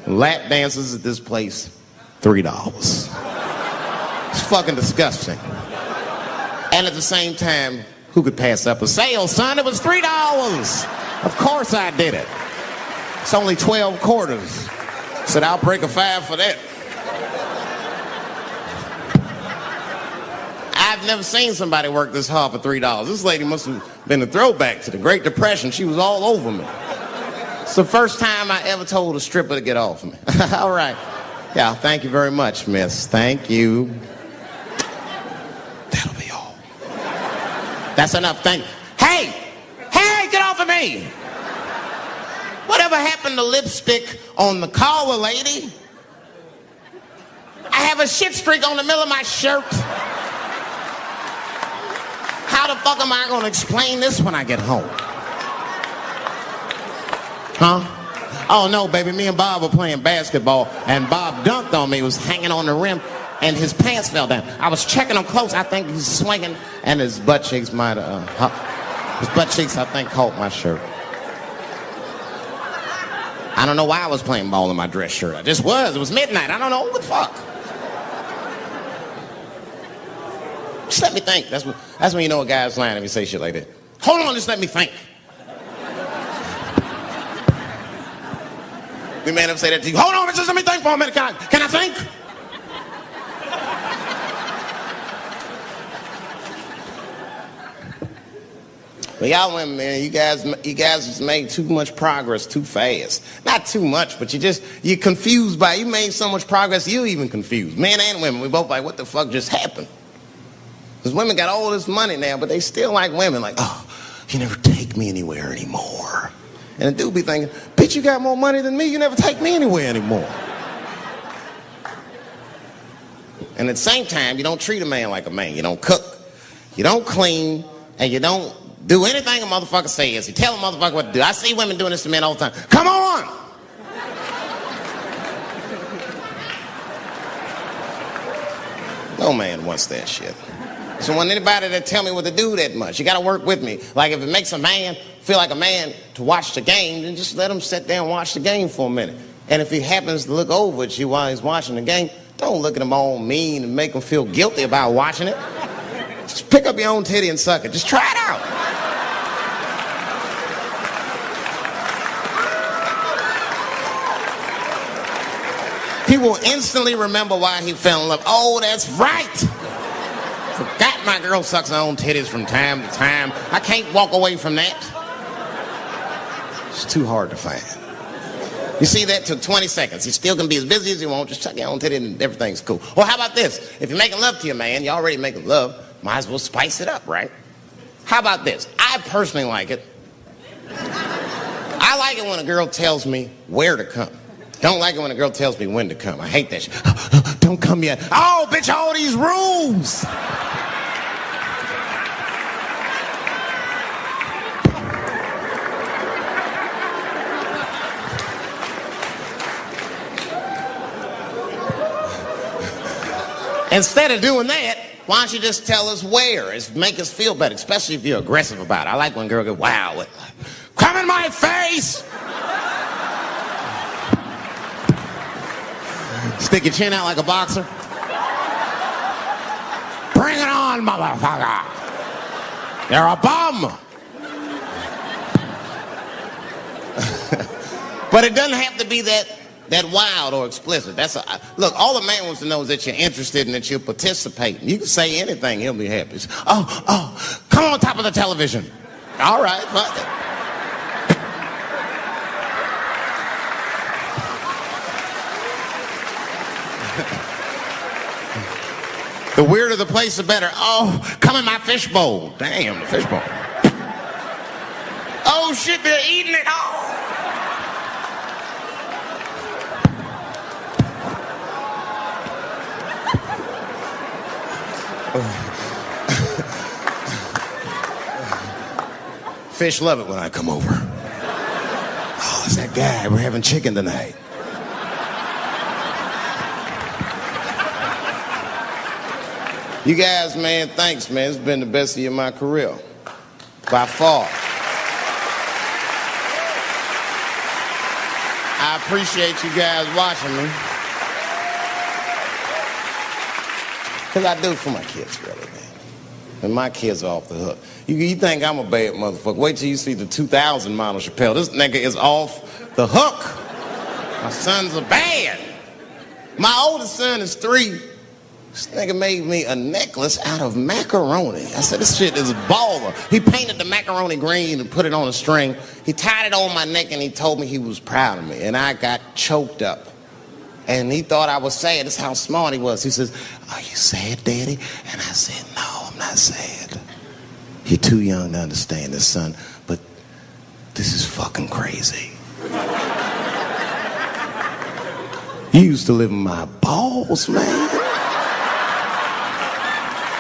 lap dances at this place, $3. It's fucking disgusting. And at the same time, who could pass up a sale, son? It was $3. Of course I did it. It's only 12 quarters. Said I'll break a 5 for that. I've never seen somebody work this hard for $3. This lady must have been a throwback to the Great Depression. She was all over me. It's the first time I ever told a stripper to get off me. All right. Yeah, thank you very much, miss. Thank you. That'll be all. That's enough. Thank you. Hey! Hey, get off of me! Whatever happened to lipstick on the collar, lady? I have a shit streak on the middle of my shirt. How the fuck am I gonna explain this when I get home? Huh? Oh no, baby, me and Bob were playing basketball and Bob dunked on me, was hanging on the rim and his pants fell down. I was checking him close, I think he's swinging and his butt cheeks might have His butt cheeks, I think, caught my shirt. I don't know why I was playing ball in my dress shirt. I just was. It was midnight. I don't know what the fuck. Just let me think. That's when you know a guy's lying if he say shit like that. Hold on, just let me think. The man ever say that to you? Hold on, just let me think for a minute. Can I think? But y'all women, man, you guys just made too much progress too fast. Not too much, but you're confused by it. You made so much progress, you're even confused. Men and women, we both like, what the fuck just happened? Because women got all this money now, but they still like women. Like, oh, you never take me anywhere anymore. And the dude be thinking, bitch, you got more money than me, you never take me anywhere anymore. And at the same time, you don't treat a man like a man. You don't cook, you don't clean, and you don't do anything a motherfucker says. You tell a motherfucker what to do. I see women doing this to men all the time. Come on! No man wants that shit. So when anybody that tell me what to do that much, you gotta work with me. Like if it makes a man feel like a man to watch the game, then just let him sit there and watch the game for a minute. And if he happens to look over at you while he's watching the game, don't look at him all mean and make him feel guilty about watching it. Just pick up your own titty and suck it. Just try it out. He will instantly remember why he fell in love. Oh, that's right. Forgot my girl sucks her own titties from time to time. I can't walk away from that. It's too hard to find. You see, that took 20 seconds. You still can be as busy as you want. Just suck your own titty and everything's cool. Well, how about this? If you're making love to your man, you already making love, might as well spice it up, right? How about this? I personally like it. I like it when a girl tells me where to come. Don't like it when a girl tells me when to come. I hate that shit. Don't come yet. Oh, bitch, all these rules. Instead of doing that, why don't you just tell us where? It's make us feel better, especially if you're aggressive about it. I like when a girl goes, wow, come in my face! Stick your chin out like a boxer. Bring it on, motherfucker! You're a bum! But it doesn't have to be that wild or explicit. Look, all the man wants to know is that you're interested and that you're participating. You can say anything, he'll be happy. Oh, come on top of the television. All right, fuck it. The weirder the place, the better. Oh, come in my fishbowl. Damn, the fishbowl. Oh, shit, they're eating it. Oh. Fish love it when I come over. Oh, it's that guy. We're having chicken tonight. You guys, man, thanks, man. It's been the best year of my career. By far. I appreciate you guys watching me. Because I do it for my kids, really, man. And my kids are off the hook. You think I'm a bad motherfucker. Wait till you see the 2000 model Chappelle. This nigga is off the hook. My sons are bad. My oldest son is 3. This nigga made me a necklace out of macaroni. I said, this shit is baller. He painted the macaroni green and put it on a string. He tied it on my neck and he told me he was proud of me. And I got choked up. And he thought I was sad. That's how smart he was. He says, are you sad, Daddy? And I said, no, I'm not sad. You're too young to understand this, son. But this is fucking crazy. You used to live in my balls, man.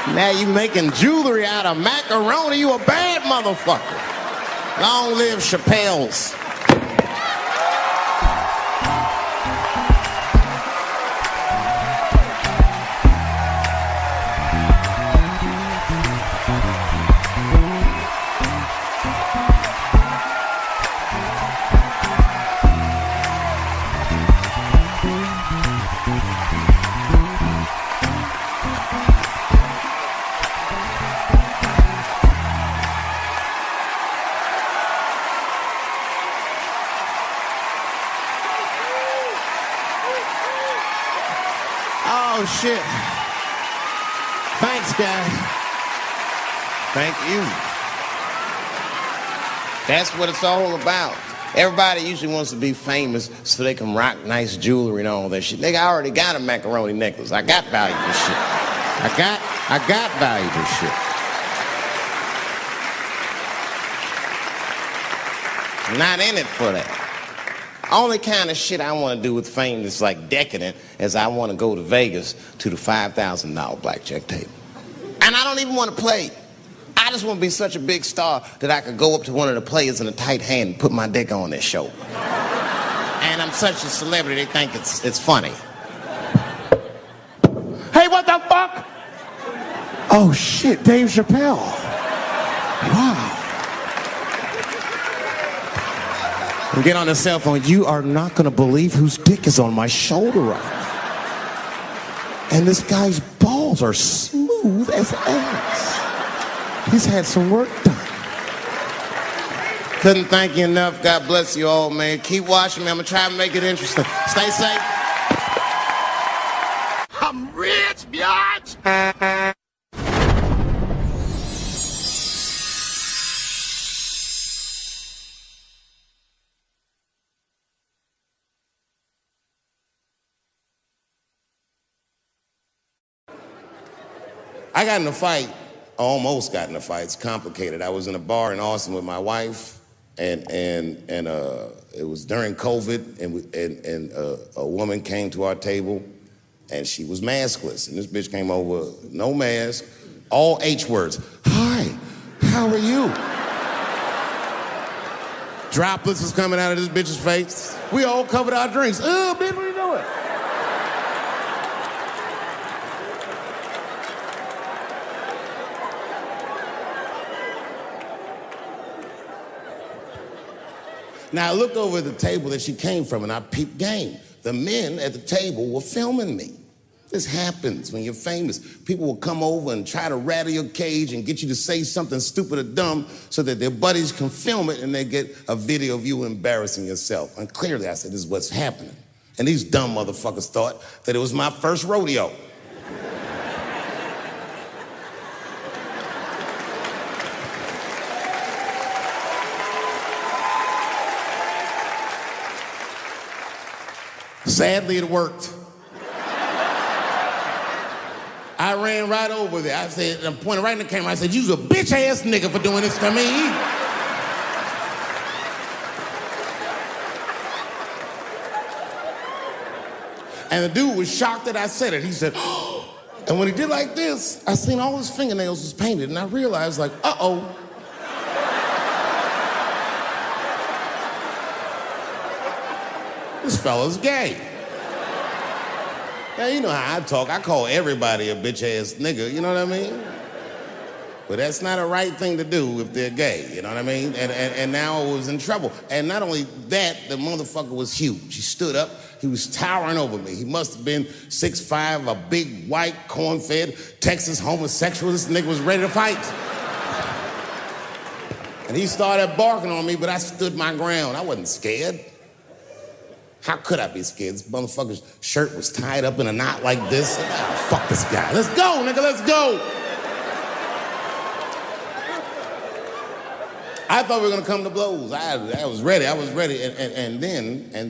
Now you making jewelry out of macaroni. You a bad motherfucker. Long live Chappelle's. Oh, shit. Thanks, guys. Thank you. That's what it's all about. Everybody usually wants to be famous so they can rock nice jewelry and all that shit. Nigga, I already got a macaroni necklace. I got valuable shit. I got valuable shit. I'm not in it for that. Only kind of shit I want to do with fame that's like decadent is I want to go to Vegas to the $5,000 blackjack table. And I don't even want to play. I just want to be such a big star that I could go up to one of the players in a tight hand and put my dick on their show. And I'm such a celebrity, they think it's funny. Hey, what the fuck? Oh, shit, Dave Chappelle. Wow. And get on the cell phone. You are not going to believe whose dick is on my shoulder right now. And this guy's balls are smooth as ass. He's had some work done. Couldn't thank you enough. God bless you all, man. Keep watching me. I'm going to try to make it interesting. Stay safe. I'm rich, biatch. I got in a fight. I almost got in a fight. It's complicated. I was in a bar in Austin with my wife, and it was during COVID, and a woman came to our table, and she was maskless. And this bitch came over, no mask, all H words. Hi, how are you? Droplets was coming out of this bitch's face. We all covered our drinks. Oh, bitch, what are you doing? Now, I looked over at the table that she came from, and I peeped game. The men at the table were filming me. This happens when you're famous. People will come over and try to rattle your cage and get you to say something stupid or dumb so that their buddies can film it and they get a video of you embarrassing yourself. And clearly, I said, this is what's happening. And these dumb motherfuckers thought that it was my first rodeo. Sadly, it worked. I ran right over there. I said, I'm pointing right in the camera. I said, you's a bitch-ass nigga for doing this to me. And the dude was shocked that I said it. He said, oh. And when he did like this, I seen all his fingernails was painted, and I realized, like, uh-oh. This fella's gay. Now, you know how I talk. I call everybody a bitch-ass nigga, you know what I mean? But that's not a right thing to do if they're gay, you know what I mean? And now I was in trouble. And not only that, the motherfucker was huge. He stood up. He was towering over me. He must have been 6'5", a big, white, corn-fed, Texas homosexual. This nigga was ready to fight. And he started barking on me, but I stood my ground. I wasn't scared. How could I be scared? This motherfucker's shirt was tied up in a knot like this. Oh, fuck this guy. Let's go, nigga, let's go. I thought we were gonna come to blows. I was ready, And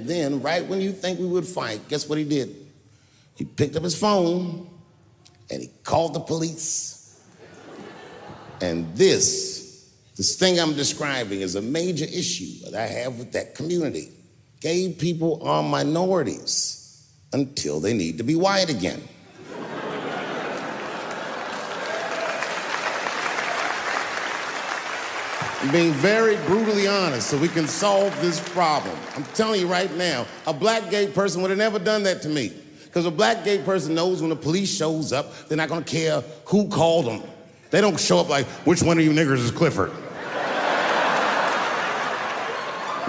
then, right when you think we would fight, guess what he did? He picked up his phone and he called the police. And this thing I'm describing is a major issue that I have with that community. Gay people are minorities until they need to be white again. I'm being very brutally honest so we can solve this problem. I'm telling you right now, a black gay person would have never done that to me. Because a black gay person knows when the police shows up, they're not gonna care who called them. They don't show up like, which one of you niggers is Clifford?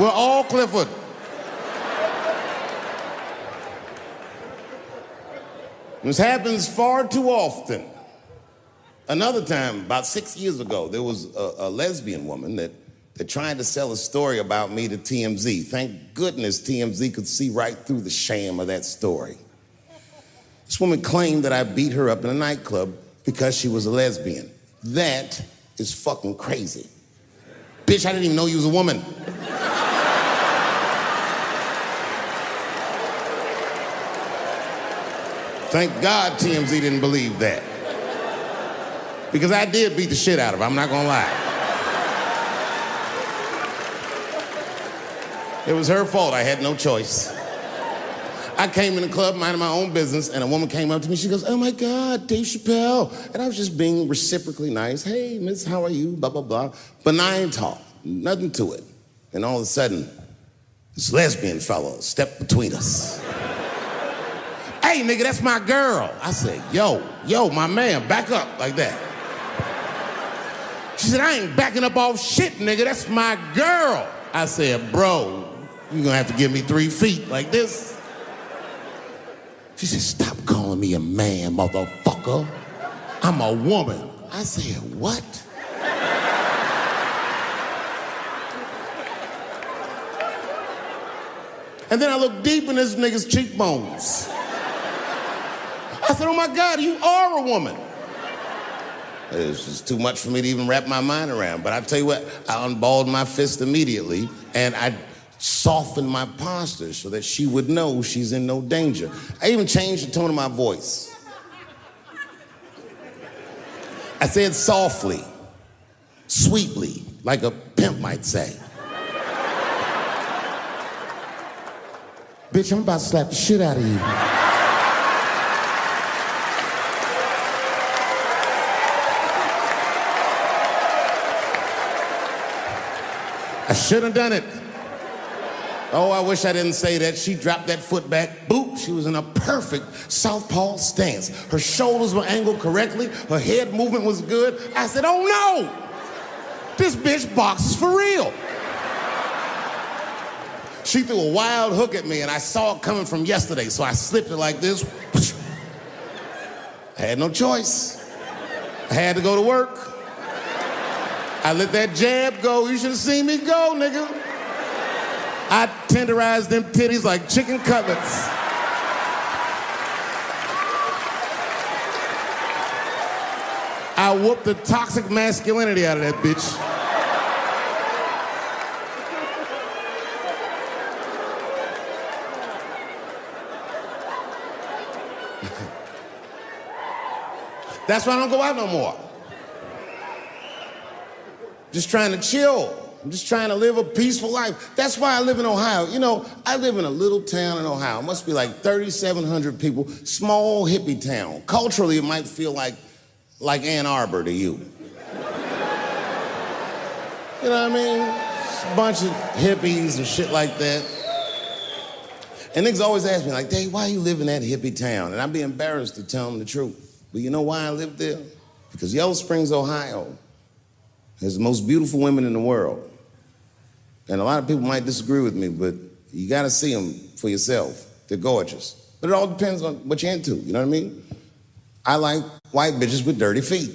We're all Clifford. This happens far too often. Another time, about 6 years ago, there was a lesbian woman that tried to sell a story about me to TMZ. Thank goodness TMZ could see right through the sham of that story. This woman claimed that I beat her up in a nightclub because she was a lesbian. That is fucking crazy. Bitch, I didn't even know you was a woman. Thank God TMZ didn't believe that. Because I did beat the shit out of her, I'm not gonna lie. It was her fault, I had no choice. I came in the club minding my own business, and a woman came up to me, she goes, "Oh my God, Dave Chappelle." And I was just being reciprocally nice. "Hey, miss, how are you?" Blah, blah, blah. Benign talk, nothing to it. And all of a sudden, this lesbian fellow stepped between us. "Hey, nigga, that's my girl." I said, yo, my man, back up like that. She said, "I ain't backing up off shit, nigga, that's my girl." I said, "Bro, you're gonna have to give me 3 feet like this." She said, "Stop calling me a man, motherfucker. I'm a woman." I said, "What?" And then I looked deep in this nigga's cheekbones. I said, "Oh my God, you are a woman." It's just too much for me to even wrap my mind around. But I tell you what, I unballed my fist immediately, and I softened my posture so that she would know she's in no danger. I even changed the tone of my voice. I said softly, sweetly, like a pimp might say. "Bitch, I'm about to slap the shit out of you." I shouldn't have done it. Oh, I wish I didn't say that. She dropped that foot back. Boop, she was in a perfect southpaw stance. Her shoulders were angled correctly. Her head movement was good. I said, "Oh no! This bitch boxes for real." She threw a wild hook at me and I saw it coming from yesterday, so I slipped it like this. I had no choice. I had to go to work. I let that jab go. You should have seen me go, nigga. I tenderized them titties like chicken cutlets. I whooped the toxic masculinity out of that bitch. That's why I don't go out no more. Just trying to chill. I'm just trying to live a peaceful life. That's why I live in Ohio. You know, I live in a little town in Ohio. It must be like 3,700 people. Small hippie town. Culturally, it might feel like Ann Arbor to you. You know what I mean? Just a bunch of hippies and shit like that. And niggas always ask me, like, "Dave, why you live in that hippie town?" And I'd be embarrassed to tell them the truth. But you know why I live there? Because Yellow Springs, Ohio has the most beautiful women in the world. And a lot of people might disagree with me, but you gotta see them for yourself. They're gorgeous. But it all depends on what you're into, you know what I mean? I like white bitches with dirty feet.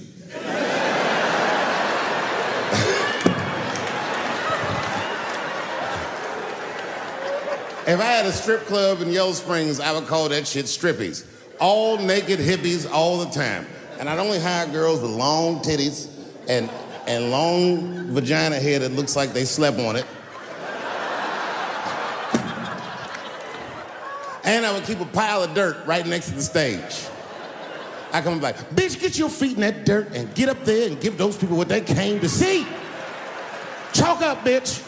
If I had a strip club in Yellow Springs, I would call that shit strippies. All naked hippies all the time. And I'd only hire girls with long titties and long vagina hair that looks like they slept on it. And I would keep a pile of dirt right next to the stage. I come back, "Bitch, get your feet in that dirt and get up there and give those people what they came to see. Chalk up, bitch."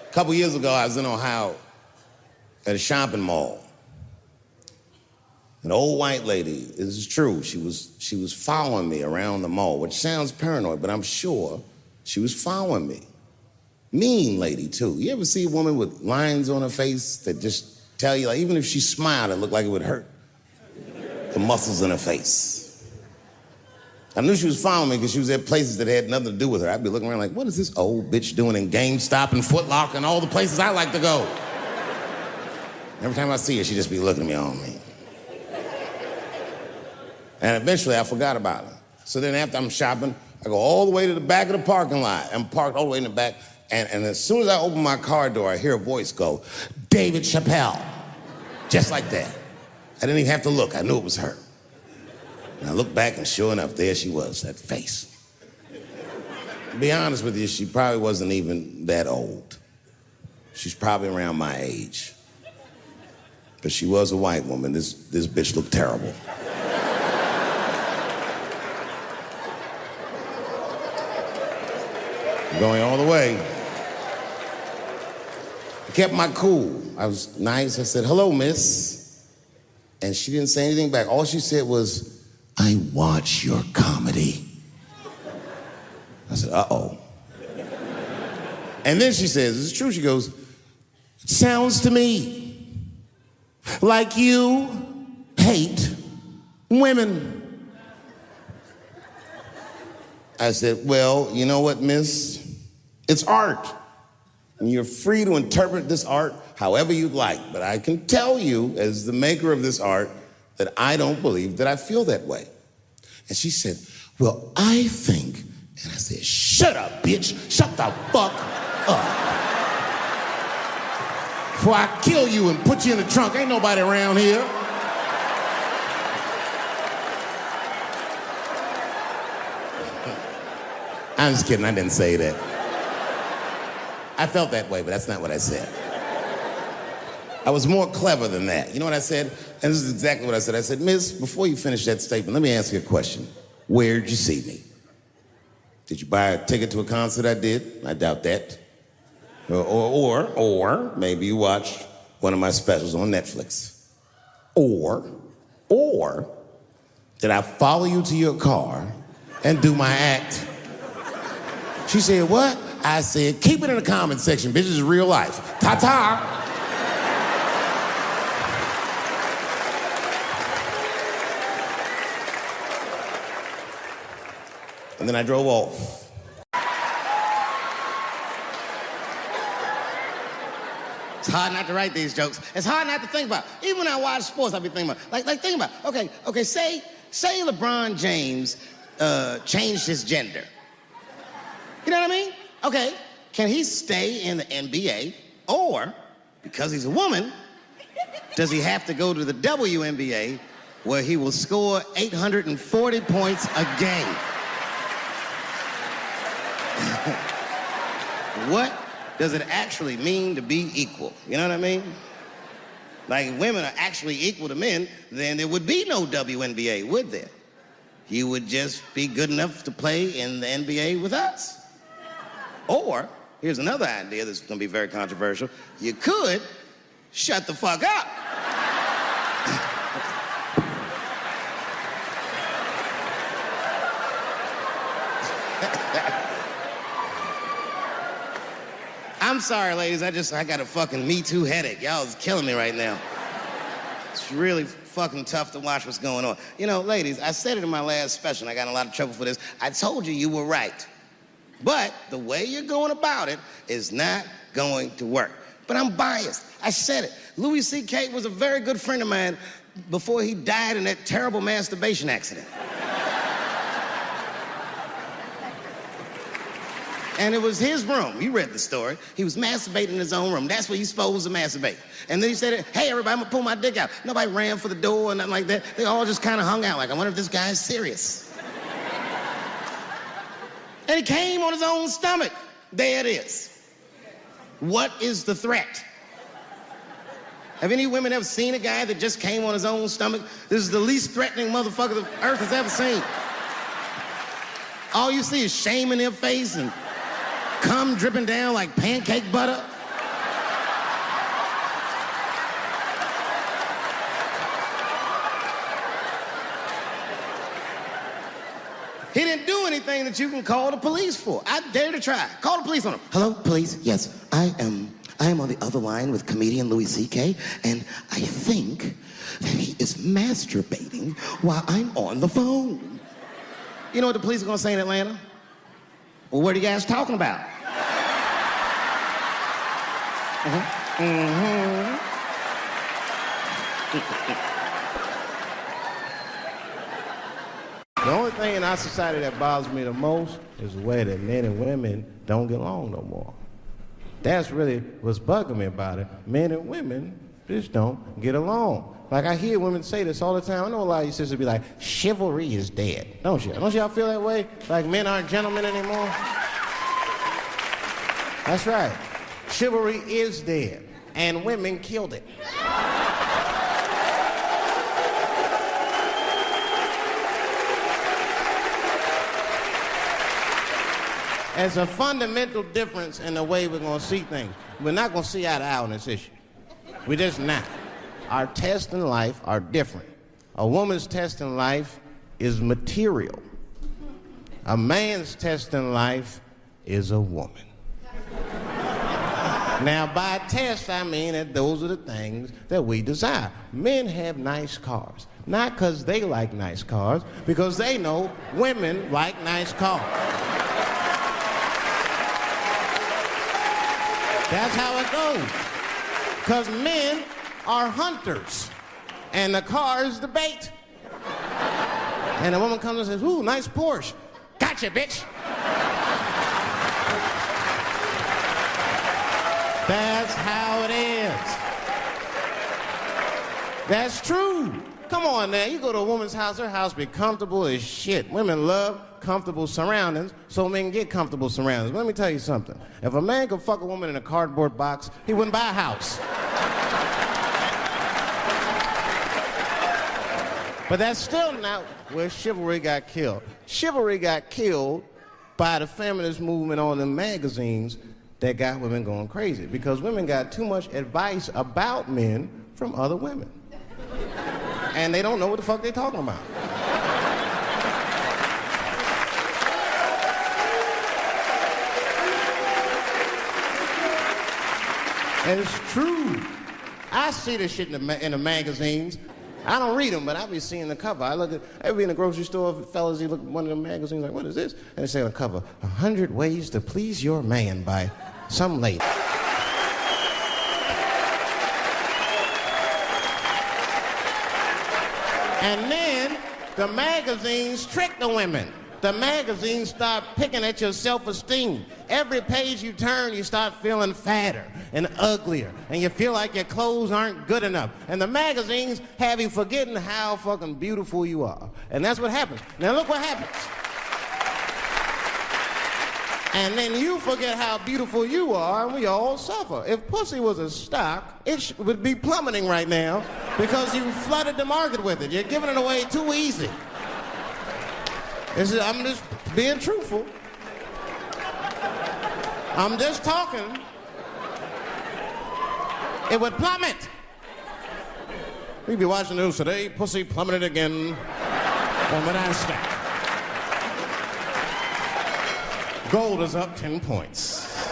A couple years ago, I was in Ohio at a shopping mall. An old white lady, this is true, she was following me around the mall, which sounds paranoid, but I'm sure she was following me. Mean lady, too. You ever see a woman with lines on her face that just tell you, like, even if she smiled, it looked like it would hurt? The muscles in her face. I knew she was following me because she was at places that had nothing to do with her. I'd be looking around like, what is this old bitch doing in GameStop and Foot Locker and all the places I like to go? Every time I see her, she'd just be looking at me on me. And eventually I forgot about her. So then after I'm shopping, I go all the way to the back of the parking lot. I'm parked all the way in the back. And as soon as I open my car door, I hear a voice go, David Chappelle. Just like that. I didn't even have to look. I knew it was her. And I looked back, and sure enough, there she was, that face. To be honest with you, she probably wasn't even that old. She's probably around my age. But she was a white woman. This bitch looked terrible. Going all the way. I kept my cool. I was nice. I said, hello, miss. And she didn't say anything back. All she said was, I watch your comedy. I said, uh-oh. And then she says, it's true. She goes, it sounds to me like you hate women. I said, well, you know what, miss? It's art. And you're free to interpret this art however you'd like. But I can tell you, as the maker of this art, that I don't believe that I feel that way. And she said, well, I think, and I said, shut up, bitch. Shut the fuck up. Before I kill you and put you in the trunk, ain't nobody around here. I'm just kidding, I didn't say that. I felt that way, but that's not what I said. I was more clever than that. You know what I said? And this is exactly what I said. I said, miss, before you finish that statement, let me ask you a question. Where'd you see me? Did you buy a ticket to a concert I did? I doubt that. Or maybe you watched one of my specials on Netflix. Or did I follow you to your car and do my act? She said, what? I said, keep it in the comment section, bitch, this is real life. Ta-ta. And then I drove off. It's hard not to write these jokes. It's hard not to think about. Even when I watch sports, I be thinking about, like think about, okay, say LeBron James changed his gender. You know what I mean? Okay, can he stay in the NBA? Or, because he's a woman, does he have to go to the WNBA where he will score 840 points a game? What does it actually mean to be equal? You know what I mean? Like, if women are actually equal to men, then there would be no WNBA, would there? You would just be good enough to play in the NBA with us. Or, here's another idea that's gonna be very controversial. You could shut the fuck up. I'm sorry, ladies, I got a fucking Me Too headache. Y'all is killing me right now. It's really fucking tough to watch what's going on. You know, ladies, I said it in my last special, and I got in a lot of trouble for this. I told you were right. But the way you're going about it is not going to work. But I'm biased. I said it. Louis C.K. was a very good friend of mine before he died in that terrible masturbation accident. And it was his room. You read the story. He was masturbating in his own room. That's where you're supposed to masturbate. And then he said, hey, everybody, I'm gonna pull my dick out. Nobody ran for the door or nothing like that. They all just kind of hung out like, I wonder if this guy's serious. And he came on his own stomach. There it is. What is the threat? Have any women ever seen a guy that just came on his own stomach? This is the least threatening motherfucker the earth has ever seen. All you see is shame in their face and cum dripping down like pancake butter. He didn't do anything that you can call the police for. I dare to try. Call the police on him. Hello, police? Yes, I am on the other line with comedian Louis C.K., and I think that he is masturbating while I'm on the phone. You know what the police are gonna say in Atlanta? Well, what are you guys talking about? The only thing in our society that bothers me the most is the way that men and women don't get along no more. That's really what's bugging me about it. Men and women just don't get along. Like, I hear women say this all the time. I know a lot of you sisters be like, chivalry is dead. Don't you? Don't y'all feel that way? Like men aren't gentlemen anymore? That's right. Chivalry is dead, and women killed it. There's a fundamental difference in the way we're going to see things. We're not going to see eye to eye on this issue. We're just not. Our tests in life are different. A woman's test in life is material. A man's test in life is a woman. Now, by test, I mean that those are the things that we desire. Men have nice cars. Not because they like nice cars, because they know women like nice cars. That's how it goes. Because men are hunters, and the car is the bait. And a woman comes and says, ooh, nice Porsche. Gotcha, bitch. That's how it is. That's true. Come on now, you go to a woman's house, her house be comfortable as shit. Women love comfortable surroundings, so men get comfortable surroundings. But let me tell you something. If a man could fuck a woman in a cardboard box, he wouldn't buy a house. But that's still not where chivalry got killed. Chivalry got killed by the feminist movement on the magazines that got women going crazy, because women got too much advice about men from other women. And they don't know what the fuck they're talking about. And it's true. I see this shit in the magazines. I don't read them, but I be seeing the cover. I be in the grocery store, fellas, you look at one of the magazines like, what is this? And they say on the cover, 100 Ways to Please Your Man by some lady. And then the magazines trick the women. The magazines start picking at your self-esteem. Every page you turn, you start feeling fatter and uglier, and you feel like your clothes aren't good enough. And the magazines have you forgetting how fucking beautiful you are. And that's what happens. Now look what happens. And then you forget how beautiful you are, and we all suffer. If pussy was a stock, it would be plummeting right now because you flooded the market with it. You're giving it away too easy. I'm just being truthful. I'm just talking. It would plummet. We'd be watching the news today. Pussy plummeted again on the NASDAQ. Gold is up 10 points.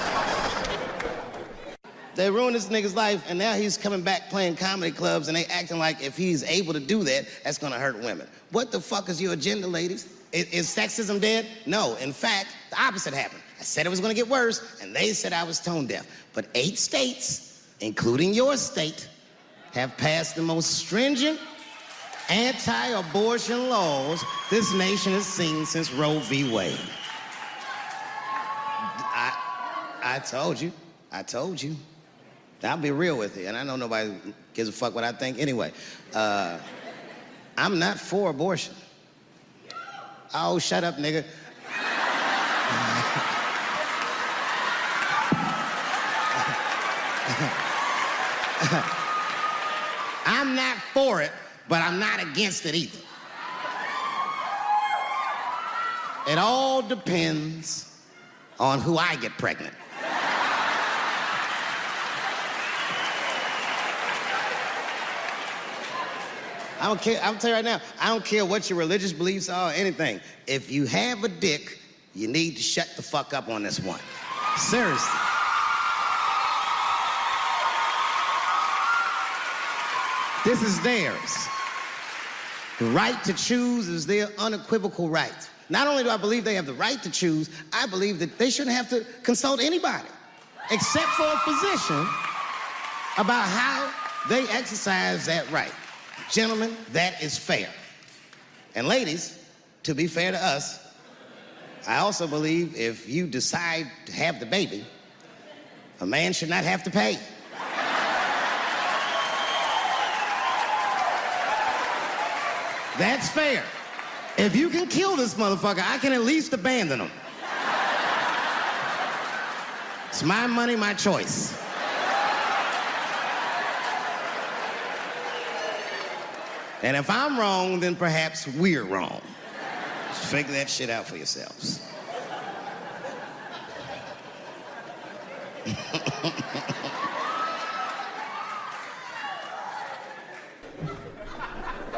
They ruined this nigga's life, and now he's coming back playing comedy clubs, and they acting like if he's able to do that, that's gonna hurt women. What the fuck is your agenda, ladies? Is sexism dead? No. In fact, the opposite happened. I said it was gonna get worse, and they said I was tone deaf. But 8 states, including your state, have passed the most stringent anti-abortion laws this nation has seen since Roe v. Wade. I told you. I'll be real with you, and I know nobody gives a fuck what I think anyway. I'm not for abortion. Oh, shut up, nigga. I'm not for it, but I'm not against it either. It all depends on who I get pregnant. I don't care. I'm tell you right now, I don't care what your religious beliefs are or anything. If you have a dick, you need to shut the fuck up on this one. Seriously. This is theirs. The right to choose is their unequivocal right. Not only do I believe they have the right to choose, I believe that they shouldn't have to consult anybody except for a physician about how they exercise that right. Gentlemen, that is fair. And ladies, to be fair to us, I also believe if you decide to have the baby, a man should not have to pay. That's fair. If you can kill this motherfucker, I can at least abandon him. It's my money, my choice. And if I'm wrong, then perhaps we're wrong. Just figure that shit out for yourselves.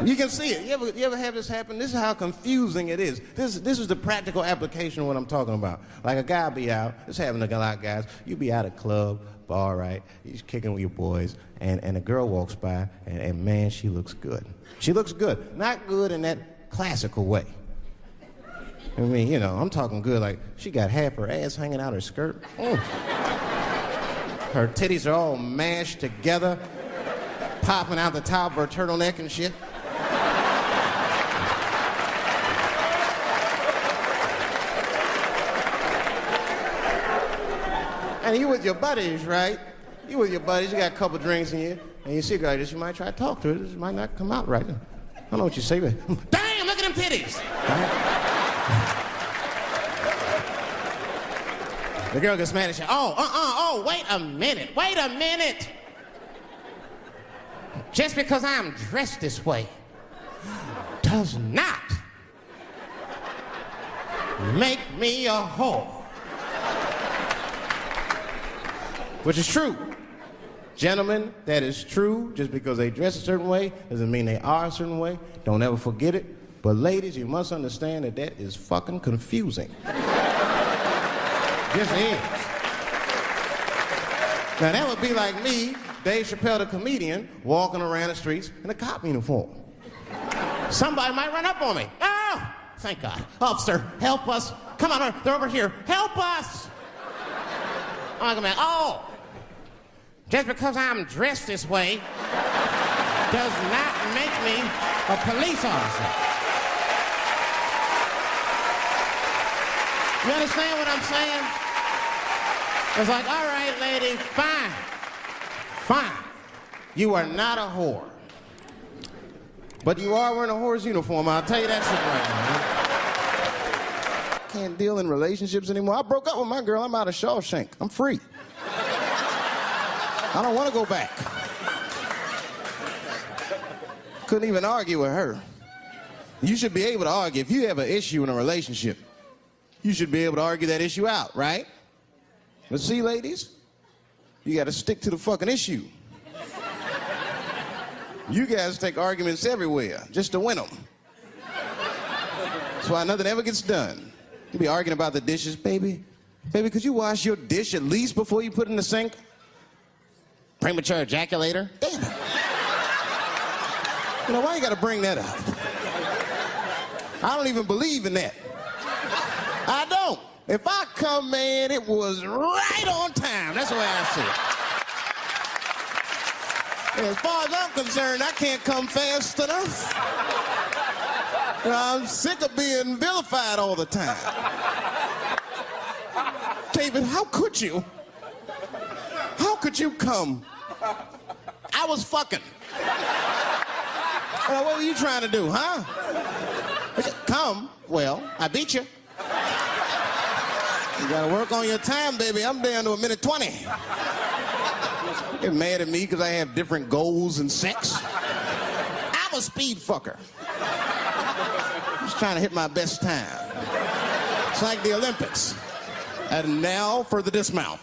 You can see it. You ever have this happen? This is how confusing it is. This is the practical application of what I'm talking about. Like a guy be out, it's happening to a lot of guys. You be out at a club, bar, right? You're kicking with your boys, and a girl walks by, and man, she looks good. She looks good. Not good in that classical way. I mean, you know, I'm talking good like she got half her ass hanging out her skirt. Her titties are all mashed together, popping out the top of her turtleneck and shit. And you with your buddies, right? You with your buddies, you got a couple drinks in you, and you see a girl like this, you might try to talk to her. This might not come out right. I don't know what you say, but damn, look at them titties! The girl gets mad and she, wait a minute. Just because I'm dressed this way does not make me a whore. Which is true. Gentlemen, that is true. Just because they dress a certain way doesn't mean they are a certain way. Don't ever forget it. But ladies, you must understand that that is fucking confusing. Just is. Now that would be like me, Dave Chappelle the comedian, walking around the streets in a cop uniform. Somebody might run up on me. Oh, thank God. Officer, help us. Come on, they're over here. Help us. I'm like, oh, just because I'm dressed this way does not make me a police officer. You understand what I'm saying? It's like, all right, lady, fine. You are not a whore. But you are wearing a whore's uniform, I'll tell you that shit right now. I can't deal in relationships anymore. I broke up with my girl, I'm out of Shawshank. I'm free. I don't want to go back. Couldn't even argue with her. You should be able to argue. If you have an issue in a relationship, you should be able to argue that issue out, right? But see, ladies, you got to stick to the fucking issue. You guys take arguments everywhere just to win them. That's why nothing ever gets done. You be arguing about the dishes, baby. Baby, could you wash your dish at least before you put it in the sink? Premature ejaculator? Damn it. You know, why you gotta bring that up? I don't even believe in that. I don't. If I come, man, it was right on time. That's the way I see it. And as far as I'm concerned, I can't come fast enough. You know, I'm sick of being vilified all the time. David, how could you? How could you come? I was fucking. What were you trying to do, huh? Come. Well, I beat you. You gotta work on your time, baby. I'm down to 1:20. Get mad at me because I have different goals in sex. I'm a speed fucker. Just trying to hit my best time. It's like the Olympics. And now for the dismount.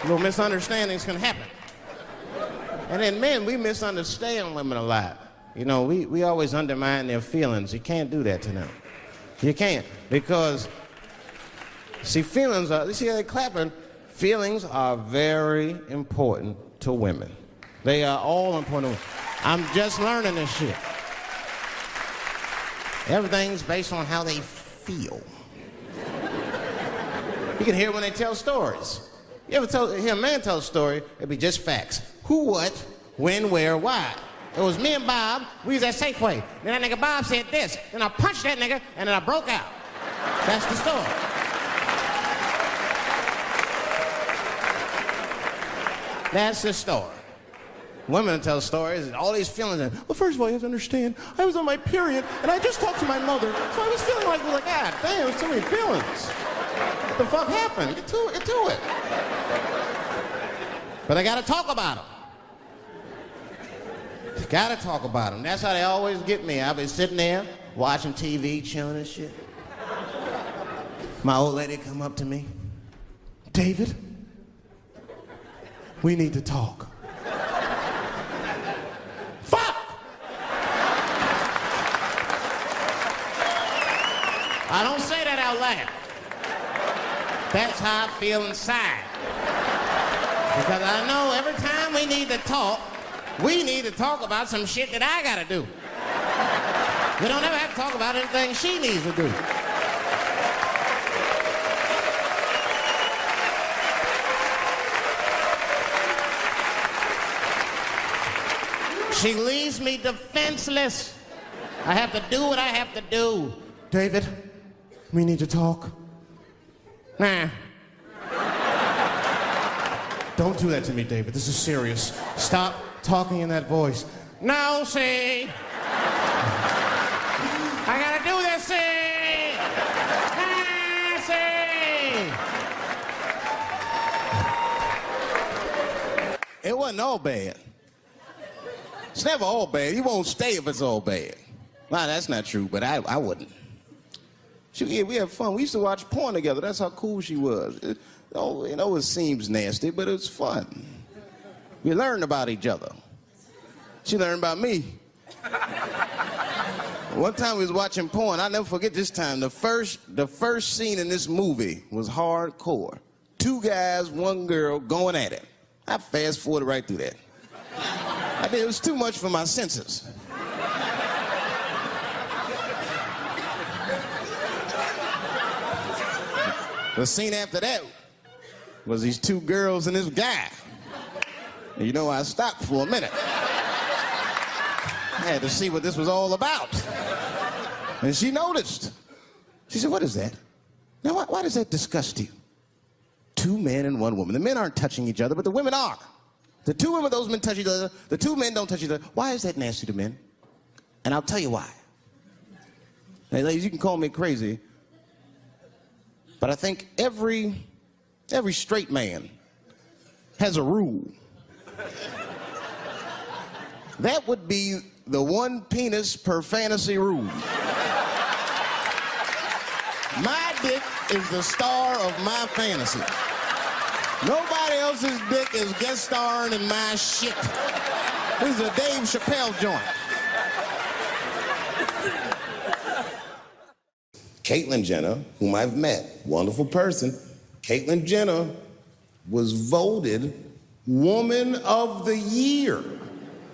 Little misunderstandings can happen. And then men, we misunderstand women a lot. You know, we always undermine their feelings. You can't do that to them. You can't. Because, see, feelings are, you see how they're clapping? Feelings are very important to women. They are all important to women. I'm just learning this shit. Everything's based on how they feel. You can hear when they tell stories. You ever hear a man tell a story, it'd be just facts. Who, what, when, where, why. It was me and Bob, we was at Safeway. Then that nigga Bob said this, then I punched that nigga, and then I broke out. That's the story. That's the story. Women tell stories, all these feelings. Well, first of all, you have to understand, I was on my period, and I just talked to my mother, so I was feeling like, God damn, there's too many feelings. What the fuck happened? Get to it. But I gotta talk about them. Gotta talk about them. That's how they always get me. I'll be sitting there, watching TV, chilling and shit. My old lady come up to me. David, we need to talk. Fuck! I don't say that out loud. That's how I feel inside. Because I know every time we need to talk about some shit that I gotta do. We don't ever have to talk about anything she needs to do. She leaves me defenseless. I have to do what I have to do. David, we need to talk. Nah. Don't do that to me, David. This is serious. Stop talking in that voice. No, see. I gotta do this, see. Ah, see. It wasn't all bad. It's never all bad. You won't stay if it's all bad. Nah, that's not true, but I wouldn't. We had fun. We used to watch porn together. That's how cool she was. It seems nasty, but it was fun. We learned about each other. She learned about me. One time we was watching porn. I'll never forget this time. The first scene in this movie was hardcore. 2 guys, 1 girl going at it. I fast forwarded right through that. It was too much for my senses. The scene after that was these 2 girls and this guy. And you know, I stopped for a minute. I had to see what this was all about. And she noticed. She said, what is that? Now, why does that disgust you? 2 men and 1 woman. The men aren't touching each other, but the women are. The 2 women, those men touch each other. The 2 men don't touch each other. Why is that nasty to men? And I'll tell you why. Now, ladies, you can call me crazy, but I think every straight man has a rule. That would be the 1 penis per fantasy rule. My dick is the star of my fantasy. Nobody else's dick is guest starring in my shit. This is a Dave Chappelle joint. Caitlyn Jenner, whom I've met, wonderful person, Caitlyn Jenner was voted Woman of the Year.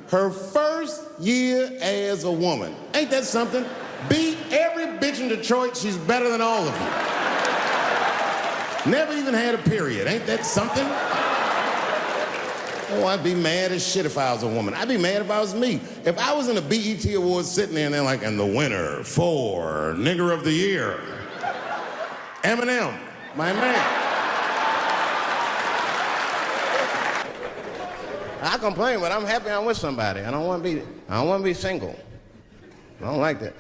Her first year as a woman. Ain't that something? Beat every bitch in Detroit, she's better than all of you. Never even had a period. Ain't that something? Oh, I'd be mad as shit if I was a woman. I'd be mad if I was me. If I was in a BET Awards sitting there and they're like, and the winner for Nigger of the Year, Eminem, my man. I complain, but I'm happy I'm with somebody. I don't want to be single. I don't like that.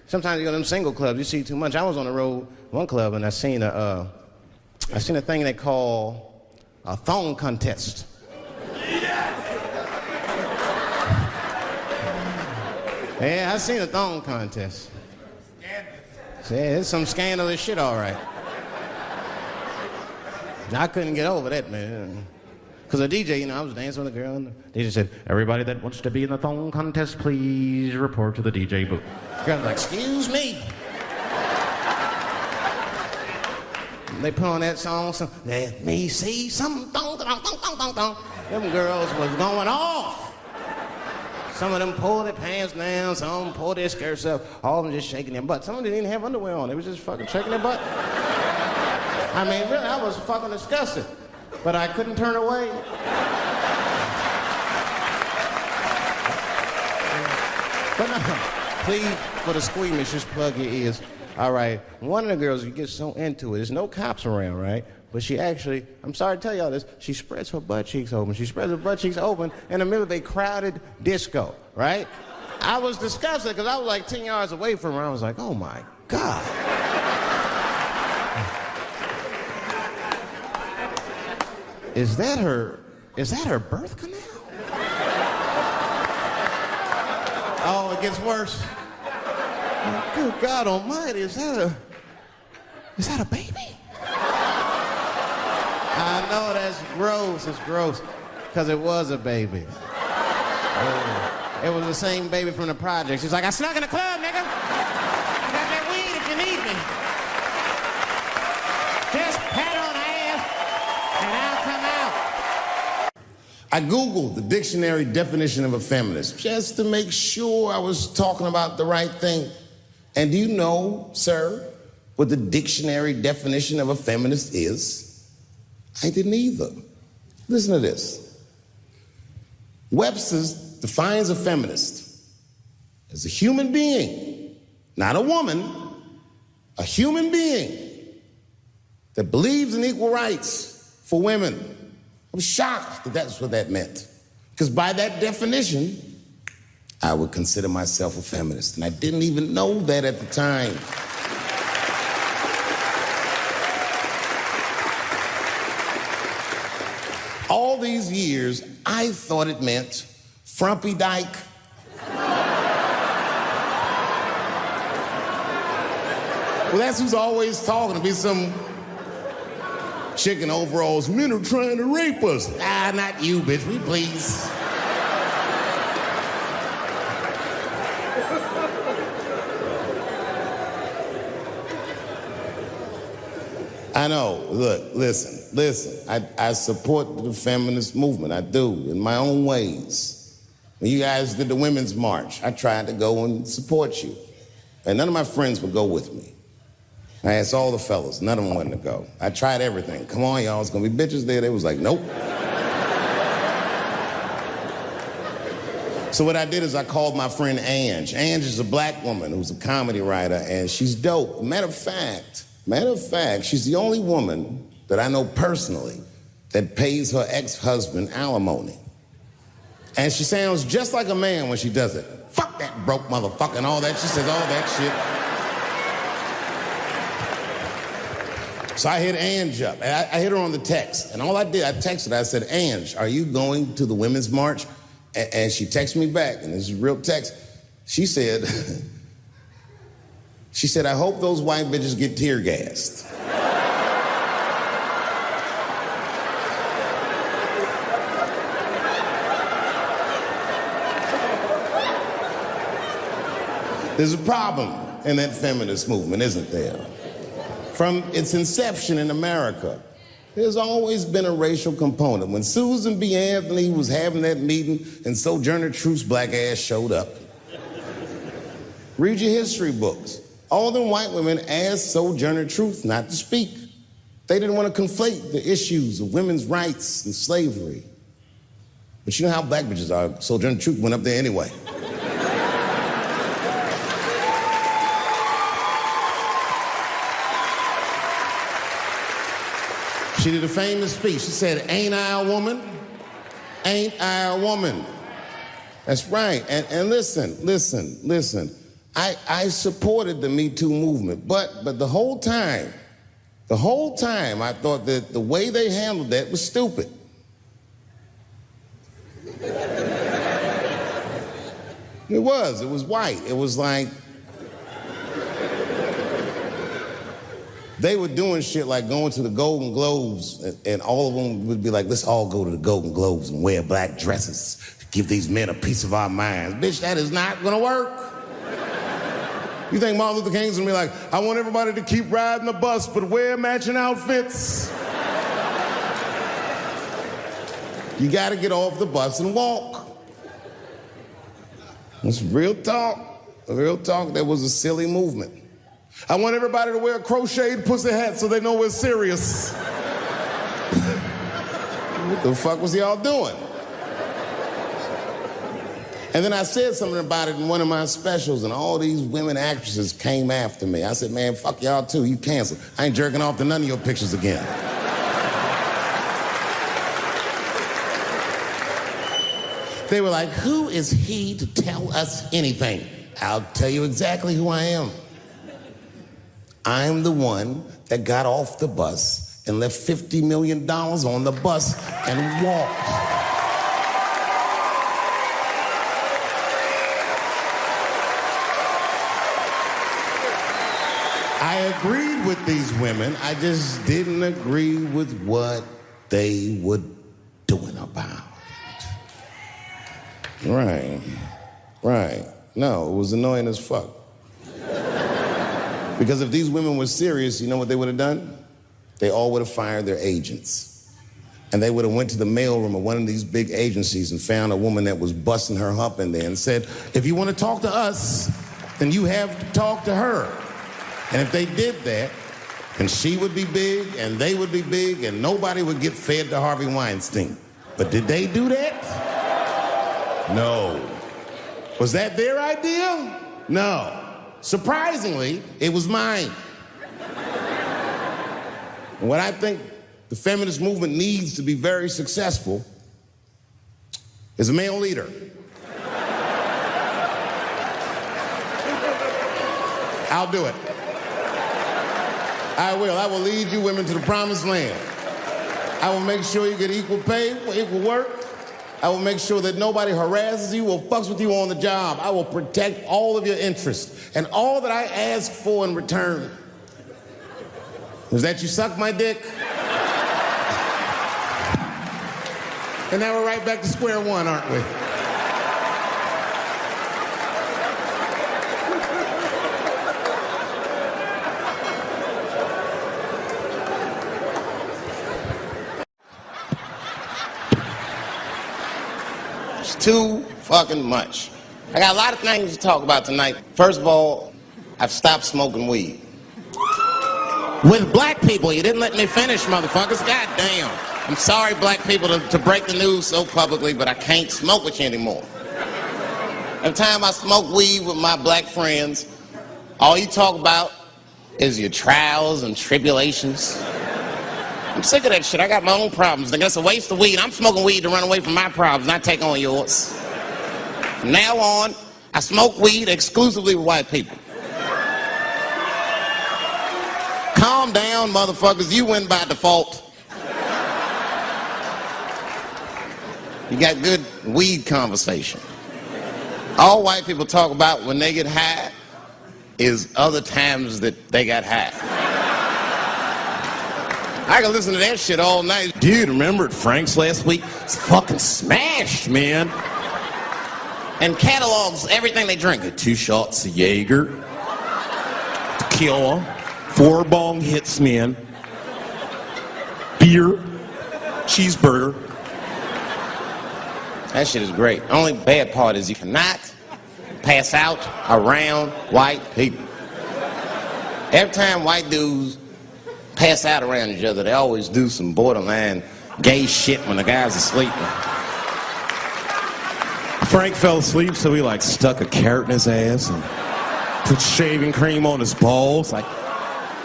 Sometimes you go to them single clubs, you see too much. I was on the road, one club, and I seen a thing they call a thong contest. Yeah, I seen a thong contest. Yeah, it's some scandalous shit, all right. I couldn't get over that, man. Because the DJ, I was dancing with a girl, and the DJ said, everybody that wants to be in the thong contest, please report to the DJ booth. The girl was like, excuse me. They put on that song, let me see some thong, thong, thong, thong, thong, thong. Them girls was going off. Some of them pulled their pants down, some of them pulled their skirts up, all of them just shaking their butt. Some of them didn't even have underwear on, they was just fucking shaking their butt. I mean, really, I was fucking disgusted, but I couldn't turn away. But no, please, for the squeamish, just plug your ears. All right, one of the girls, you get so into it, there's no cops around, right? But she actually, I'm sorry to tell y'all this, she spreads her butt cheeks open. She spreads her butt cheeks open in the middle of a crowded disco, right? I was disgusted because I was like 10 yards away from her. I was like, oh my God. Is that her birth canal? Oh, it gets worse. Oh, good God Almighty, is that a baby? I know that's gross, it's gross, because it was a baby. Oh, it was the same baby from the project. She's like, I snuck in the club, nigga. I got that weed if you need me. Just pat on the ass, and I'll come out. I Googled the dictionary definition of a feminist just to make sure I was talking about the right thing. And do you know, sir, what the dictionary definition of a feminist is? I didn't either. Listen to this. Webster's defines a feminist as a human being, not a woman, a human being that believes in equal rights for women. I was shocked that that's what that meant. Because by that definition, I would consider myself a feminist. And I didn't even know that at the time. All these years, I thought it meant frumpy dyke. Well, that's who's always talking to be some chick in overalls. Men are trying to rape us. Ah, not you, bitch. We please. I know. Look, listen. I support the feminist movement. I do, in my own ways. When you guys did the Women's March, I tried to go and support you. And none of my friends would go with me. I asked all the fellas. None of them wanted to go. I tried everything. Come on, y'all. It's going to be bitches there. They was like, nope. So what I did is I called my friend Ange. Ange is a black woman who's a comedy writer, and she's dope. Matter of fact, she's the only woman that I know personally that pays her ex-husband alimony. And she sounds just like a man when she does it. Fuck that broke motherfucker and all that. She says all that shit. So I hit Ange up. And I hit her on the text. And all I did, I texted her. I said, Ange, are you going to the Women's March? And she texted me back, and this is real text. She said, I hope those white bitches get tear gassed. There's a problem in that feminist movement, isn't there? From its inception in America, there's always been a racial component. When Susan B. Anthony was having that meeting and Sojourner Truth's black ass showed up, read your history books. All them white women asked Sojourner Truth not to speak. They didn't want to conflate the issues of women's rights and slavery. But you know how black bitches are. Sojourner Truth went up there anyway. She did a famous speech. She said, ain't I a woman? Ain't I a woman? That's right. And listen. I supported the Me Too movement, but the whole time, I thought that the way they handled that was stupid. It was white. It was like, they were doing shit like going to the Golden Globes, and all of them would be like, let's all go to the Golden Globes and wear black dresses, give these men a piece of our minds. Bitch, that is not gonna work. You think Martin Luther King's gonna be like, I want everybody to keep riding the bus, but wear matching outfits? You gotta get off the bus and walk. It's real talk. Real talk, that was a silly movement. I want everybody to wear a crocheted pussy hat so they know we're serious. What the fuck was y'all doing? And then I said something about it in one of my specials, and all these women actresses came after me. I said, man, fuck y'all too, you canceled. I ain't jerking off to none of your pictures again. They were like, who is he to tell us anything? I'll tell you exactly who I am. I'm the one that got off the bus and left $50 million on the bus and walked. I agreed with these women. I just didn't agree with what they were doing about it. Right. No, it was annoying as fuck. Because if these women were serious, you know what they would have done? They all would have fired their agents. And they would have went to the mailroom of one of these big agencies and found a woman that was busting her hump in there and said, if you want to talk to us, then you have to talk to her. And if they did that, then she would be big and they would be big and nobody would get fed to Harvey Weinstein. But did they do that? No. Was that their idea? No. Surprisingly, it was mine. And what I think the feminist movement needs to be very successful is a male leader. I'll do it. I will. I will lead you women to the promised land. I will make sure you get equal pay for equal work. I will make sure that nobody harasses you or fucks with you on the job. I will protect all of your interests. And all that I ask for in return is that you suck my dick. And now we're right back to square one, aren't we? Too fucking much. I got a lot of things to talk about tonight. First of all, I've stopped smoking weed. With black people, you didn't let me finish, motherfuckers. God damn. I'm sorry, black people, to break the news so publicly, but I can't smoke with you anymore. Every time I smoke weed with my black friends, all you talk about is your trials and tribulations. I'm sick of that shit. I got my own problems. That's a waste of weed. I'm smoking weed to run away from my problems, not take on yours. From now on, I smoke weed exclusively with white people. Calm down, motherfuckers. You win by default. You got good weed conversation. All white people talk about when they get high is other times that they got high. I can listen to that shit all night. Dude, remember at Frank's last week? It's fucking smashed, man. And catalogs everything they drink. 2 shots of Jaeger, tequila, 4 bong hits, man, beer, cheeseburger. That shit is great. Only bad part is you cannot pass out around white people. Every time white dudes pass out around each other, they always do some borderline gay shit when the guys are sleeping. Frank fell asleep, so he like stuck a carrot in his ass and put shaving cream on his balls. Like,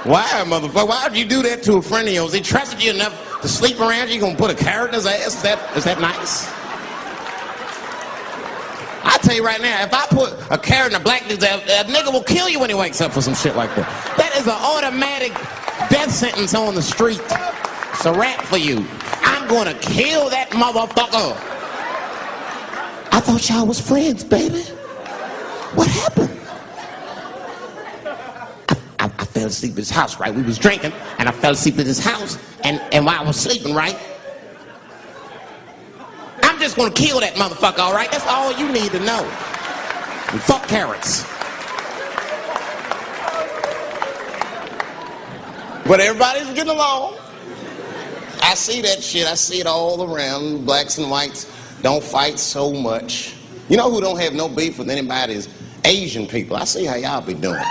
why, motherfucker? Why would you do that to a friend of yours? He trusted you enough to sleep around you. You gonna put a carrot in his ass? Is that nice? I tell you right now, if I put a carrot in a black dude's ass, a nigga will kill you when he wakes up for some shit like that. That is an automatic death sentence on the street. It's a rap for you. I'm gonna kill that motherfucker. I thought y'all was friends, baby. What happened? I fell asleep at his house, right? We was drinking, and I fell asleep at his house, and while I was sleeping, right? I'm just gonna kill that motherfucker, all right? That's all you need to know. And fuck carrots. But everybody's getting along. I see that shit. I see it all around. Blacks and whites don't fight so much. You know who don't have no beef with anybody is Asian people. I see how y'all be doing.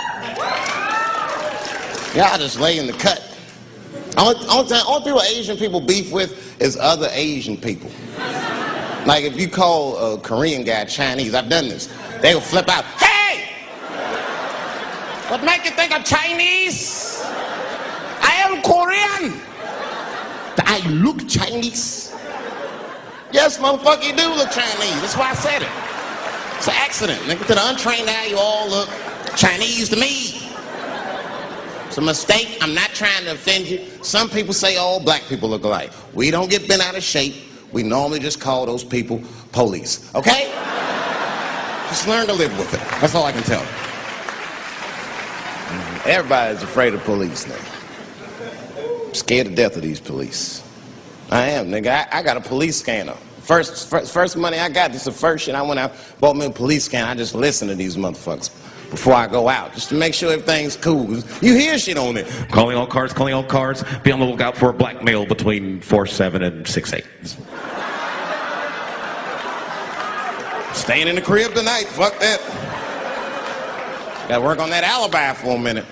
Y'all just lay in the cut. Only people Asian people beef with is other Asian people. Like if you call a Korean guy Chinese, I've done this. They will flip out. Hey! What make you think I'm Chinese? I am Korean. I look Chinese. Yes, motherfucker, you do look Chinese. That's why I said it. It's an accident. Nigga, to the untrained eye, you all look Chinese to me. It's a mistake. I'm not trying to offend you. Some people say all black people look alike. We don't get bent out of shape. We normally just call those people police. Okay? Just learn to live with it. That's all I can tell you. Everybody's afraid of police now. I'm scared to death of these police. I am, nigga. I got a police scanner. First money I got, this is the first shit I went out, bought me a police scanner. I just listen to these motherfuckers before I go out, just to make sure everything's cool. You hear shit on it. Calling all cars, calling all cars. Be on the lookout for a black male between 4'7" and 6'8". Staying in the crib tonight, fuck that. Gotta work on that alibi for a minute.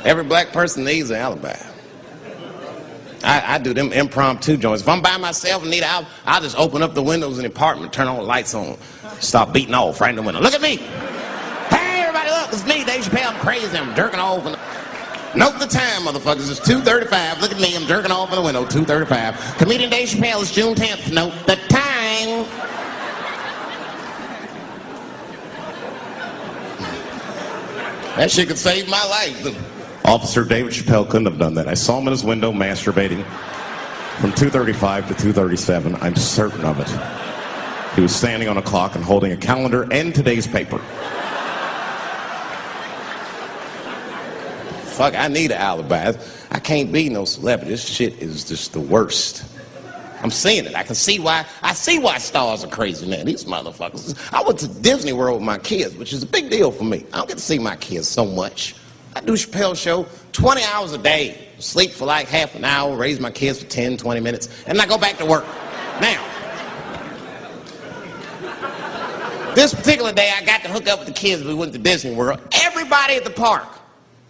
Every black person needs an alibi. I do them impromptu joints. If I'm by myself and need an alibi, I'll just open up the windows in the apartment, turn all the lights on, stop beating off right in the window. Look at me. Hey, everybody, look, it's me, Dave Chappelle. I'm crazy, I'm jerking off. Note the time, motherfuckers. It's 2:35. Look at me, I'm jerking off in the window, 2:35. Comedian Dave Chappelle, it's June 10th. Note the time. That shit could save my life. Officer David Chappelle couldn't have done that. I saw him in his window masturbating from 2:35 to 2:37. I'm certain of it. He was standing on a clock and holding a calendar and today's paper. Fuck, I need an alibi. I can't be no celebrity. This shit is just the worst. I'm seeing it. I can see why. I see why stars are crazy, man. These motherfuckers. I went to Disney World with my kids, which is a big deal for me. I don't get to see my kids so much. I do Chappelle show 20 hours a day. Sleep for like half an hour, raise my kids for 10, 20 minutes, and I go back to work. Now, this particular day, I got to hook up with the kids. We went to Disney World. Everybody at the park.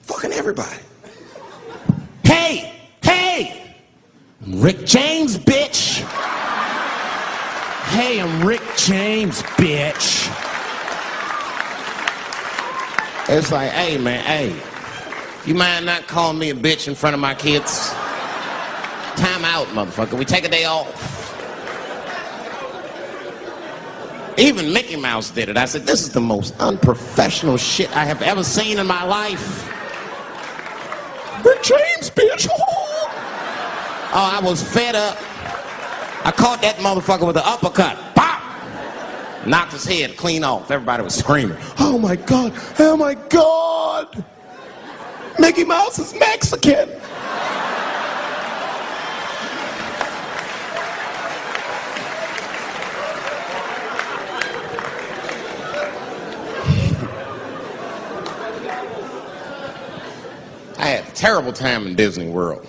Fucking everybody. Hey! I'm Rick James, bitch! Hey, I'm Rick James, bitch! It's like, hey, man, hey. You mind not calling me a bitch in front of my kids? Time out, motherfucker. We take a day off. Even Mickey Mouse did it. I said, this is the most unprofessional shit I have ever seen in my life. Rick James, bitch. Oh, I was fed up. I caught that motherfucker with an uppercut. Pop! Knocked his head clean off. Everybody was screaming. Oh my God, oh my God. Mickey Mouse is Mexican. I had a terrible time in Disney World.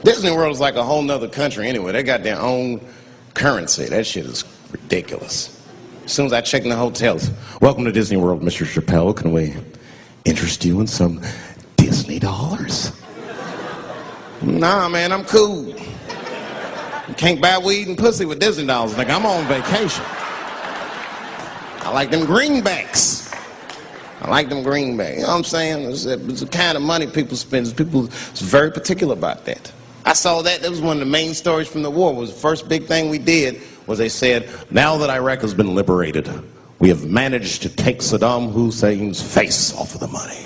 Disney World is like a whole nother country anyway. They got their own currency. That shit is ridiculous. As soon as I check in the hotels, welcome to Disney World, Mr. Chappelle. Can we interest you in some Disney dollars? Nah, man, I'm cool. You can't buy weed and pussy with Disney dollars. Like, I'm on vacation. I like them greenbacks. I like them greenbacks. You know what I'm saying? It's the kind of money people spend. People is very particular about that. I saw that. That was one of the main stories from the war. It was the first big thing we did was they said, now that Iraq has been liberated, we have managed to take Saddam Hussein's face off of the money.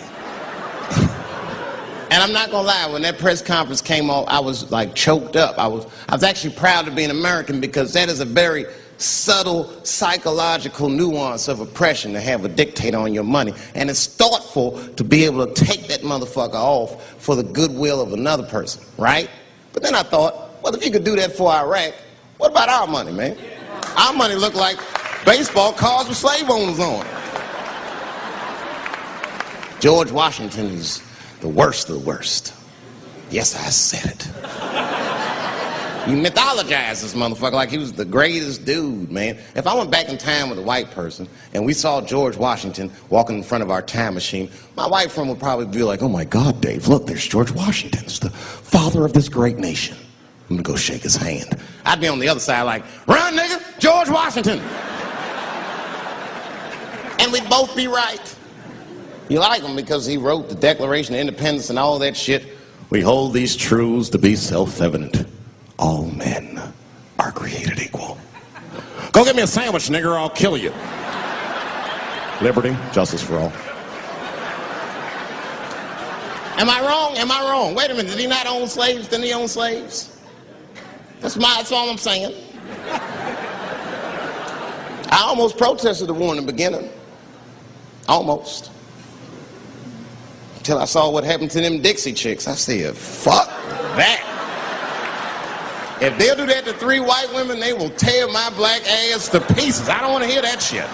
And I'm not gonna lie, when that press conference came off, I was like choked up. I was actually proud to be an American because that is a very subtle psychological nuance of oppression to have a dictator on your money. And it's thoughtful to be able to take that motherfucker off for the goodwill of another person, right? But then I thought, well, if you could do that for Iraq, what about our money, man? Our money looked like baseball cards with slave owners on it. George Washington is the worst of the worst. Yes, I said it. You mythologize this motherfucker like he was the greatest dude, man. If I went back in time with a white person and we saw George Washington walking in front of our time machine, my white friend would probably be like, oh my God, Dave, look, there's George Washington. It's the father of this great nation. I'm gonna go shake his hand. I'd be on the other side like, run, nigga, George Washington. And we'd both be right. You like him because he wrote the Declaration of Independence and all that shit. We hold these truths to be self-evident. All men are created equal. Go get me a sandwich, nigger, or I'll kill you. Liberty, justice for all. Am I wrong? Am I wrong? Wait a minute, did he not own slaves? Didn't he own slaves? That's all I'm saying. I almost protested the war in the beginning. Almost. Until I saw what happened to them Dixie chicks. I said, fuck that. If they'll do that to 3 white women, they will tear my black ass to pieces. I don't want to hear that shit.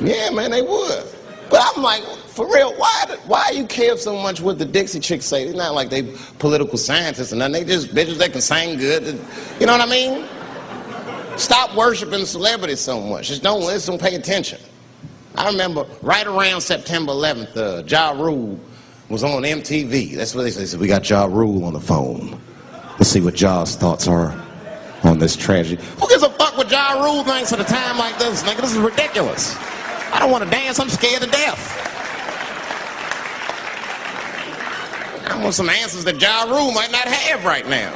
Yeah, man, they would. But I'm like, for real, why you care so much what the Dixie chicks say? It's not like they political scientists or nothing. They just bitches that can sing good. You know what I mean? Stop worshiping celebrities so much. Just don't listen, pay attention. I remember right around September 11th, Ja Rule was on MTV. That's what they said. We got Ja Rule on the phone. Let's see what Ja's thoughts are on this tragedy. Who gives a fuck what Ja Rule thinks at a time like this, nigga? This is ridiculous. I don't want to dance. I'm scared to death. I want some answers that Ja Rule might not have right now.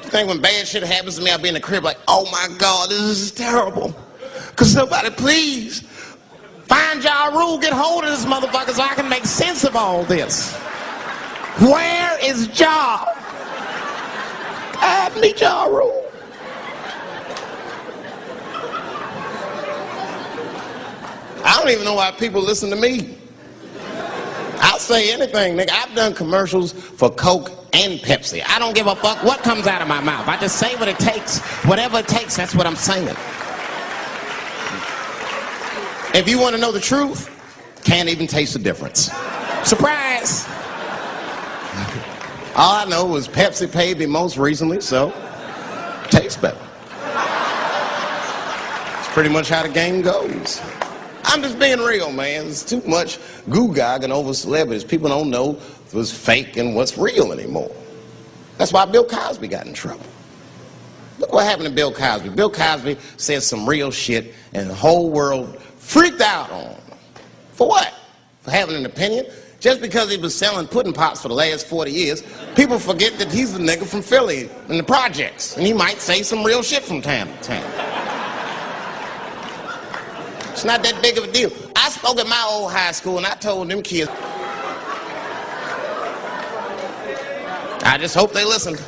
You think when bad shit happens to me, I'll be in the crib like, oh my God, this is terrible. Could somebody please find Ja Rule, get hold of this motherfucker so I can make sense of all this? Where is Ja? I need Ja Rule. I don't even know why people listen to me. I'll say anything, nigga. I've done commercials for Coke and Pepsi. I don't give a fuck what comes out of my mouth. I just say what it takes. Whatever it takes, that's what I'm saying. If you want to know the truth, can't even taste the difference. Surprise! All I know was Pepsi paid me most recently, so tastes better. It's pretty much how the game goes. I'm just being real, man. There's too much goo-gagging over celebrities. People don't know what's fake and what's real anymore. That's why Bill Cosby got in trouble. Look what happened to Bill Cosby. Bill Cosby said some real shit, and the whole world freaked out on him. For what? For having an opinion? Just because he was selling pudding pops for the last 40 years, people forget that he's the nigga from Philly in the projects, and he might say some real shit from time to time. It's not that big of a deal. I spoke at my old high school, and I told them kids, I just hope they listened.